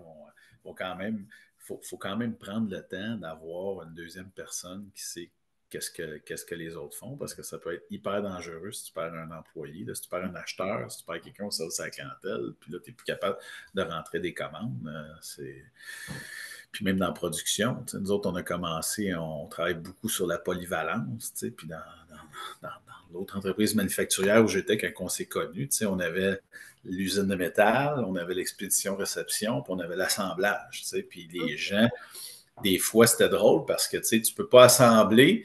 vont quand même, faut quand même prendre le temps d'avoir une deuxième personne qui sait qu'est-ce que les autres font, parce que ça peut être hyper dangereux si tu perds un employé, là, si tu perds un acheteur, si tu perds quelqu'un au service à la clientèle, puis là, tu n'es plus capable de rentrer des commandes. Puis même dans la production, nous autres, on a commencé, on travaille beaucoup sur la polyvalence, puis dans l'autre entreprise manufacturière où j'étais quand on s'est connus, on avait l'usine de métal, on avait l'expédition-réception, puis on avait l'assemblage. Puis les gens, des fois, c'était drôle parce que tu ne peux pas assembler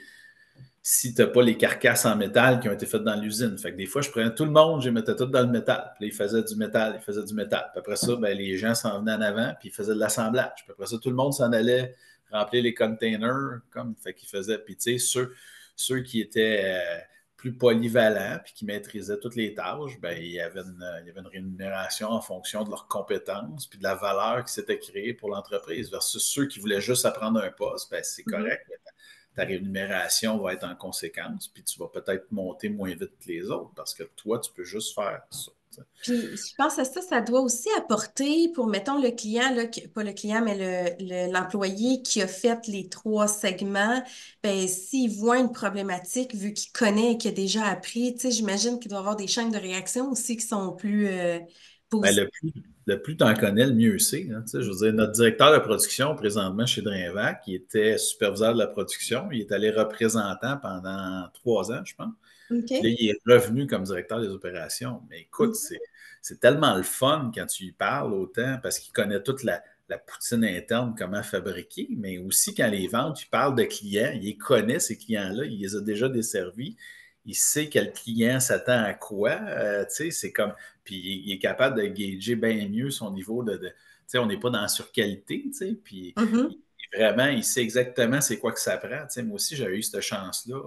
si tu n'as pas les carcasses en métal qui ont été faites dans l'usine. Fait que des fois, je prenais tout le monde, je les mettais tout dans le métal. Puis là, ils faisaient du métal, ils faisaient du métal. Puis après ça, ben, les gens s'en venaient en avant, puis ils faisaient de l'assemblage. Puis après ça, tout le monde s'en allait remplir les containers, comme fait qu'ils faisaient. Puis tu sais, ceux qui étaient plus polyvalents, puis qui maîtrisaient toutes les tâches, ben, il y avait une rémunération en fonction de leurs compétences, puis de la valeur qui s'était créée pour l'entreprise, versus ceux qui voulaient juste apprendre un poste, ben, c'est Mhm. correct, ta rémunération va être en conséquence, puis tu vas peut-être monter moins vite que les autres parce que toi, tu peux juste faire ça. Puis, je pense à ça, ça doit aussi apporter pour, mettons, le client, là, pas le client, mais l'employé qui a fait les trois segments, ben, s'il voit une problématique, vu qu'il connaît et qu'il a déjà appris, tu sais, j'imagine qu'il doit y avoir des chaînes de réaction aussi qui sont plus Ben, positives. le plus tu en connais, le mieux c'est. Hein, je veux dire, notre directeur de production présentement chez Drainvac, qui était superviseur de la production, il est allé représentant pendant 3 ans, je pense. Puis là, OK. il est revenu comme directeur des opérations. Mais écoute, c'est tellement le fun quand tu y parles autant parce qu'il connaît toute la poutine interne, comment fabriquer, mais aussi quand les ventes, il parle de clients, il connaît ces clients-là, il les a déjà desservis, il sait quel client s'attend à quoi, tu sais, c'est comme, puis il est capable de gager bien mieux son niveau tu sais, on n'est pas dans la surqualité, tu sais, puis Mhm. vraiment, il sait exactement c'est quoi que ça prend, tu sais, moi aussi, j'avais eu cette chance-là,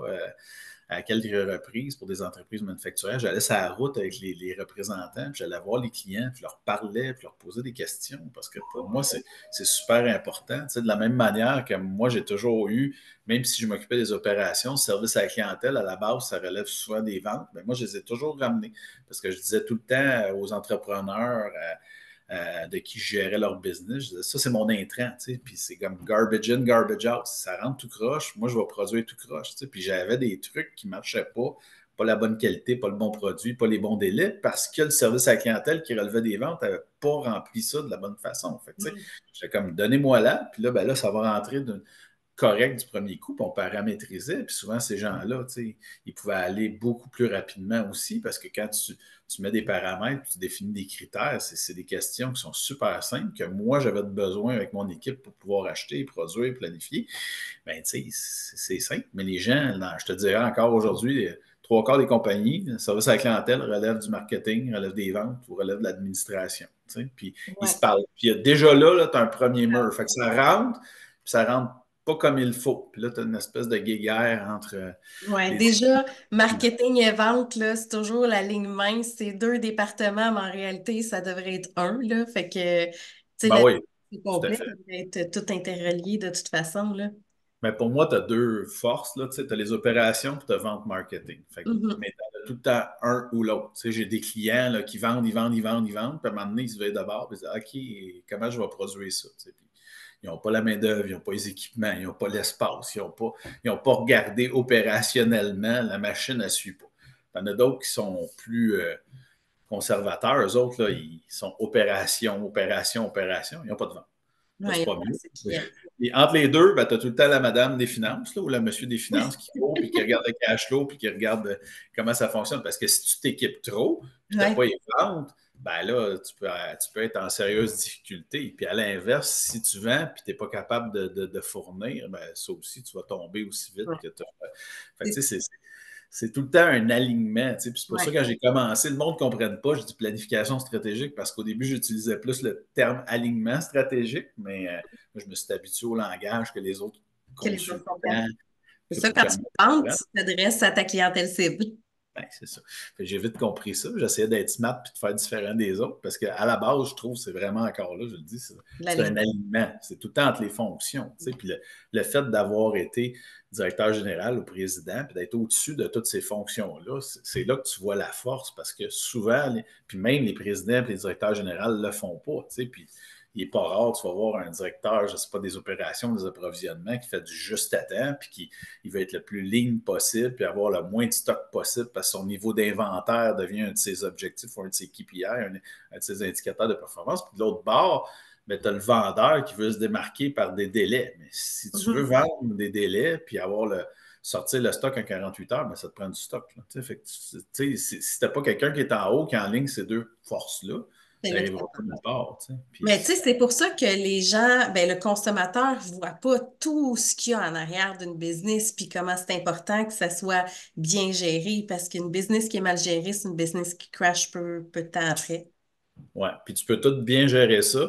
à quelques reprises pour des entreprises manufacturières. J'allais sur la route avec les représentants, puis j'allais voir les clients, puis je leur parlais, puis leur posais des questions, parce que pour moi, c'est super important. Tu sais, de la même manière que moi, j'ai toujours eu, même si je m'occupais des opérations, service à la clientèle, à la base, ça relève souvent des ventes, mais moi, je les ai toujours ramenés, parce que je disais tout le temps aux entrepreneurs, de qui gérait leur business. Je disais, ça, c'est mon intrant, tu sais, puis c'est comme garbage in, garbage out. Si ça rentre tout croche, moi, je vais produire tout croche, tu sais. Puis j'avais des trucs qui ne marchaient pas la bonne qualité, pas le bon produit, pas les bons délais, parce que le service à la clientèle qui relevait des ventes n'avait pas rempli ça de la bonne façon. Fait que, tu sais, j'étais comme, donnez-moi là, puis là, ben là, ça va rentrer correct du premier coup, puis on paramétrisait. Puis souvent, ces gens-là, ils pouvaient aller beaucoup plus rapidement aussi, parce que quand tu mets des paramètres, tu définis des critères, c'est des questions qui sont super simples, que moi, j'avais besoin avec mon équipe pour pouvoir acheter, produire, planifier. Ben, tu sais, c'est simple. Mais les gens, non, je te dirais encore aujourd'hui, trois quarts des compagnies, le service à la clientèle relève du marketing, relève des ventes ou relève de l'administration. Puis ils Ouais. se parlent. Puis déjà là tu as un premier mur. Fait que ça rentre, puis ça rentre pas comme il faut. Puis là, tu as une espèce de guéguerre entre Ouais, les déjà, équipes. marketing et vente, là, c'est toujours la ligne mince. C'est deux départements, mais en réalité, ça devrait être un, là. Fait que, tu sais, Ben la oui, vie tout à complète fait. devrait être tout interrelié de toute façon, là. Mais pour moi, tu as deux forces. Tu as les opérations et tu as vente marketing. Mhm. Mais tu as tout le temps un ou l'autre. J'ai des clients là, qui vendent, ils vendent, ils vendent, ils vendent. Puis à un moment donné, ils se veillent d'abord et ils disent OK, comment je vais produire ça? Puis, ils n'ont pas la main-d'œuvre, ils n'ont pas les équipements, ils n'ont pas l'espace, ils n'ont pas regardé opérationnellement, la machine ne suit pas. Il y en a d'autres qui sont plus conservateurs. Eux autres, là, ils sont opération, opération, opération. Ils n'ont pas de vente. Ben, Ouais, c'est ils pas ont pas mieux. assez de clients. Et entre les deux, ben, tu as tout le temps la madame des finances là, ou la monsieur des finances qui court puis qui regarde le cash flow puis qui regarde comment ça fonctionne. Parce que si tu t'équipes trop puis tu n'as Ouais. pas les ventes, ben là, tu peux être en sérieuse difficulté. Puis à l'inverse, si tu vends puis tu n'es pas capable de fournir, ben ça aussi, tu vas tomber aussi vite Ouais. que tu as. Fait que, tu sais, c'est tout le temps un alignement. Tu sais. Puis c'est pour ça Ouais. que quand j'ai commencé, le monde ne comprenne pas, je dis planification stratégique parce qu'au début, j'utilisais plus le terme alignement stratégique, mais moi, je me suis habitué au langage que les autres Que les autres comprennent. consultants, C'est que ça, pour quand que le tu monde vends, comprenne. tu t'adresses à ta clientèle cible. Ben, c'est ça. J'ai vite compris ça. J'essayais d'être smart et de faire différent des autres parce qu'à la base, je trouve, c'est vraiment encore là, je le dis, La c'est ligne. un alignement. C'est tout le temps entre les fonctions. Tu sais. Puis le fait d'avoir été directeur général ou président, puis d'être au-dessus de toutes ces fonctions-là, c'est là que tu vois la force parce que souvent, puis même les présidents et les directeurs généraux ne le font pas. Tu sais. Puis il n'est pas rare, tu vas voir un directeur, je ne sais pas, des opérations, des approvisionnements qui fait du juste à temps, puis qui il veut être le plus ligne possible, puis avoir le moins de stock possible parce que son niveau d'inventaire devient un de ses objectifs ou un de ses KPI, un de ses indicateurs de performance. Puis de l'autre bord, ben, tu as le vendeur qui veut se démarquer par des délais. Mais si tu veux Mhm. vendre des délais puis sortir le stock en 48 heures, ben, ça te prend du stock. Là. Fait que, si tu n'as pas quelqu'un qui est en haut, qui est en ligne ces deux forces-là, C'est tu là que n'arriveras pas nulle part. Mais Puis, tu sais, c'est pour ça que les gens, ben, le consommateur ne voit pas tout ce qu'il y a en arrière d'une business, puis comment c'est important que ça soit bien géré, parce qu'une business qui est mal gérée, c'est une business qui crash peu de temps après. ouais. Puis tu peux tout bien gérer ça.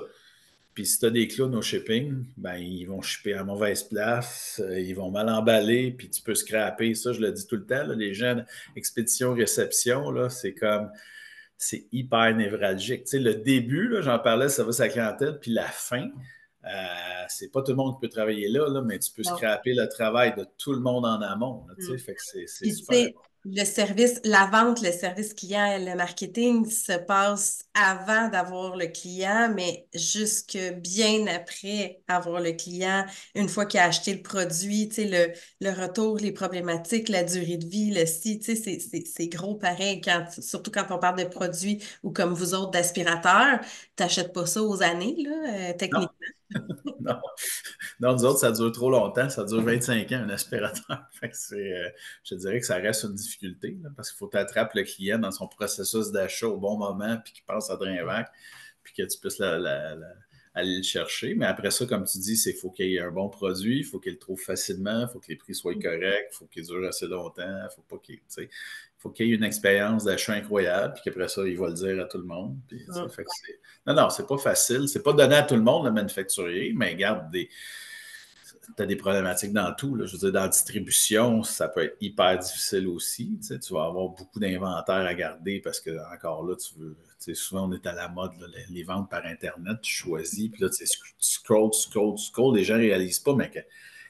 Puis si tu as des clowns au shipping, ben ils vont shipper à mauvaise place, ils vont mal emballer, puis tu peux scraper. Ça, je le dis tout le temps, là, les gens expédition-réception, là, c'est hyper névralgique. Tu sais, le début, là, j'en parlais, ça va sa clientèle, puis la fin, c'est pas tout le monde qui peut travailler là, mais tu peux Non. scraper le travail de tout le monde en amont. Là, tu sais, Mm. fait que c'est Puis, tu super sais, important. le service, la vente, le service client, le marketing se passe avant d'avoir le client, mais jusque bien après avoir le client, une fois qu'il a acheté le produit, tu sais, le retour, les problématiques, la durée de vie, le si, tu sais, c'est gros pareil, surtout quand on parle de produits ou comme vous autres d'aspirateurs, t'achètes pas ça aux années, là, Non, techniquement. non. Non, nous autres, ça dure trop longtemps. Ça dure 25 ans, un aspirateur. Fait que je te dirais que ça reste une difficulté là, parce qu'il faut t'attraper le client dans son processus d'achat au bon moment, puis qu'il pense à Drainvac, puis que tu puisses aller le chercher. Mais après ça, comme tu dis, il faut qu'il y ait un bon produit, il faut qu'il le trouve facilement, il faut que les prix soient corrects, il faut qu'il dure assez longtemps, il faut pas qu'il, tu sais, faut qu'il y ait une expérience d'achat incroyable, puis qu'après ça, il va le dire à tout le monde. Puis, fait que non, non, c'est pas facile. C'est pas donné à tout le monde, le manufacturier, mais garde tu as des problématiques dans tout. Là. Je veux dire, dans la distribution, ça peut être hyper difficile aussi. Tu vas avoir beaucoup d'inventaire à garder parce que, encore là, souvent, on est à la mode, là, les ventes par Internet, tu choisis, puis là, tu scroll. Les gens ne réalisent pas, mais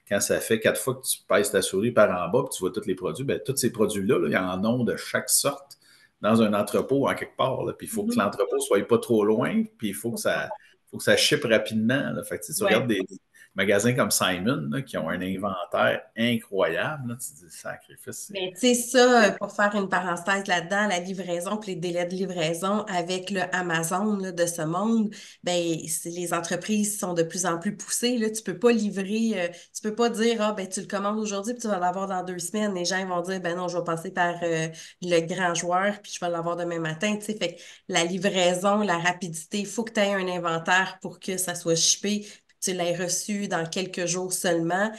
quand ça fait 4 fois que tu pèses ta souris par en bas, puis tu vois tous les produits, bien, tous ces produits-là, là, il y en a de chaque sorte dans un entrepôt en quelque part. Là. Puis il faut que Mhm. l'entrepôt ne soit pas trop loin, puis il faut que ça ship rapidement. Là. Fait que, tu regardes Ouais. des magasins comme Simon là, qui ont un inventaire incroyable. Là, tu te dis, sacrifice, Mais tu sais, ça, pour faire une parenthèse là-dedans, la livraison puis les délais de livraison avec le Amazon là, de ce monde, ben les entreprises sont de plus en plus poussées. Là. Tu peux pas livrer, tu peux pas dire ah ben tu le commandes aujourd'hui puis tu vas l'avoir dans 2 semaines. Les gens ils vont dire ben non, je vais passer par le grand joueur puis je vais l'avoir demain matin. Tu sais, fait que la livraison, la rapidité, il faut que tu aies un inventaire pour que ça soit shippé, puis que tu l'aies reçu dans quelques jours seulement.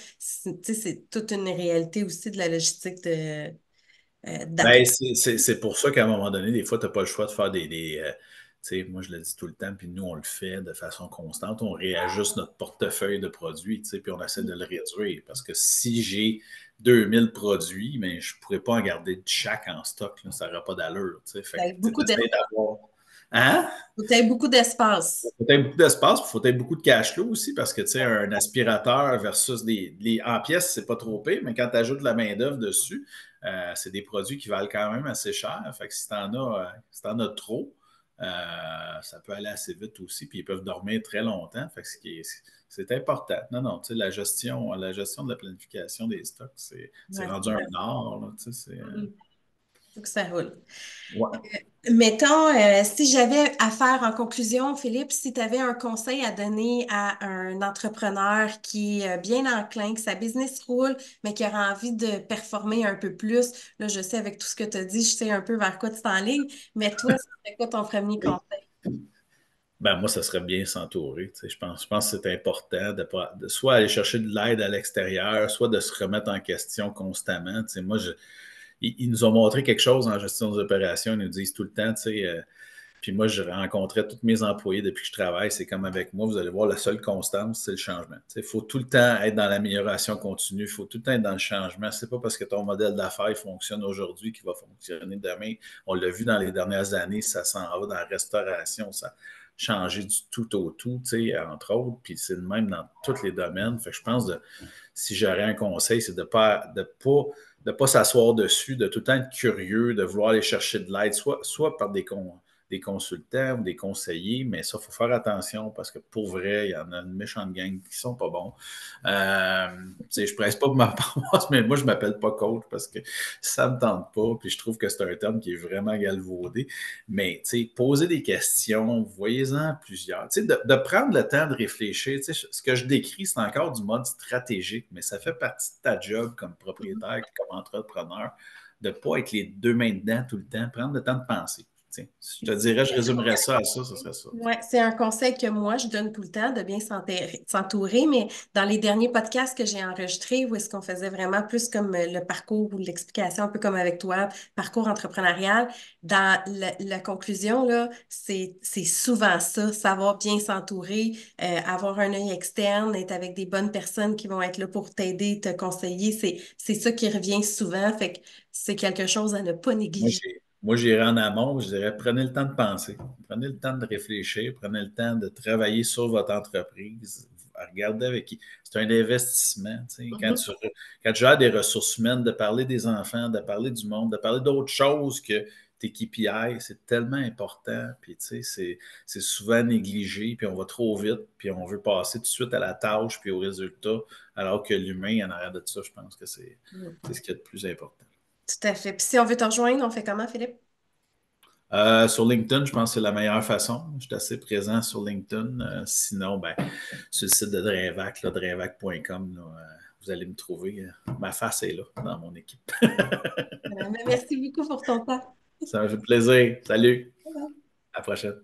Tu sais, c'est toute une réalité aussi de la logistique ben, d'après. c'est pour ça qu'à un moment donné, des fois, tu n'as pas le choix de faire tu sais, moi, je le dis tout le temps, puis nous, on le fait de façon constante. On réajuste notre portefeuille de produits, tu sais, puis on essaie de le réduire. Parce que si j'ai 2000 produits, mais je ne pourrais pas en garder de chaque en stock. Là, ça n'aurait pas d'allure. Tu sais. Fait Avec que tu beaucoup essaies d'avoir. Hein? peut-être beaucoup d'espace. Il faut peut-être beaucoup d'espace, il faut peut-être beaucoup de cash flow aussi, parce que tu sais, un aspirateur versus en pièces, c'est pas trop pire, mais quand tu ajoutes de la main-d'œuvre dessus, c'est des produits qui valent quand même assez cher. Fait que si t'en as trop, ça peut aller assez vite aussi, puis ils peuvent dormir très longtemps. Fait que c'est important. Non, non, tu sais, la gestion de la planification des stocks, c'est Ouais. rendu un art. Là, tu sais, Mhm. Faut que ça roule. Ouais. Mettons, si j'avais à faire en conclusion, Philippe, si tu avais un conseil à donner à un entrepreneur qui est bien enclin, que sa business roule, mais qui aura envie de performer un peu plus, là, je sais avec tout ce que tu as dit, je sais un peu vers quoi tu t'enlignes, mais toi, c'est quoi ton premier conseil? Ben, moi, ça serait bien s'entourer. Je pense que c'est important de soit aller chercher de l'aide à l'extérieur, soit de se remettre en question constamment. Moi, ils nous ont montré quelque chose en gestion des opérations. Ils nous disent tout le temps, puis moi, je rencontrais tous mes employés depuis que je travaille. C'est comme avec moi, vous allez voir, la seule constance, c'est le changement. Il faut tout le temps être dans l'amélioration continue. Il faut tout le temps être dans le changement. C'est pas parce que ton modèle d'affaires fonctionne aujourd'hui qu'il va fonctionner demain. On l'a vu dans les dernières années, ça s'en va dans la restauration, ça a changé du tout au tout, entre autres. Puis c'est le même dans tous les domaines. Fait que je pense que si j'aurais un conseil, c'est de pas s'asseoir dessus, de tout le temps être curieux, de vouloir aller chercher de l'aide, soit par des consultants ou des conseillers, mais ça, il faut faire attention parce que pour vrai, il y en a une méchante gang qui sont pas bons. Je ne presse pas pour ma paroisse, mais moi, je ne m'appelle pas coach parce que ça ne me tente pas. Puis je trouve que c'est un terme qui est vraiment galvaudé. Mais poser des questions, voyez-en plusieurs. De prendre le temps de réfléchir. Ce que je décris, c'est encore du mode stratégique, mais ça fait partie de ta job comme propriétaire, comme entrepreneur, de ne pas être les deux mains dedans tout le temps, prendre le temps de penser. Je te dirais, je résumerais ça à ça, ce serait ça. Ouais, c'est un conseil que moi, je donne tout le temps, de bien s'entourer, mais dans les derniers podcasts que j'ai enregistrés, où est-ce qu'on faisait vraiment plus comme le parcours ou l'explication, un peu comme avec toi, parcours entrepreneurial, dans la conclusion, là, c'est souvent ça, savoir bien s'entourer, avoir un œil externe, être avec des bonnes personnes qui vont être là pour t'aider, te conseiller, c'est ça qui revient souvent, fait que c'est quelque chose à ne pas Moi, négliger. j'irais en amont, je dirais prenez le temps de penser, prenez le temps de réfléchir, prenez le temps de travailler sur votre entreprise, regardez avec qui. C'est un investissement. Mhm. Quand tu gères des ressources humaines, de parler des enfants, de parler du monde, de parler d'autres choses que tes KPI, c'est tellement important. Puis, c'est souvent négligé, puis on va trop vite, puis on veut passer tout de suite à la tâche, puis au résultat, alors que l'humain, en arrière de ça, je pense que c'est ce qu'il y a de plus important. Tout à fait. Puis si on veut te rejoindre, on fait comment, Philippe? Sur LinkedIn, je pense que c'est la meilleure façon. Je suis assez présent sur LinkedIn. Sinon, sur le site de Drainvac, là, drainvac.com, là, vous allez me trouver. Ma face est là, dans mon équipe. Mais merci beaucoup pour ton temps. Ça m'a fait plaisir. Salut. À la prochaine.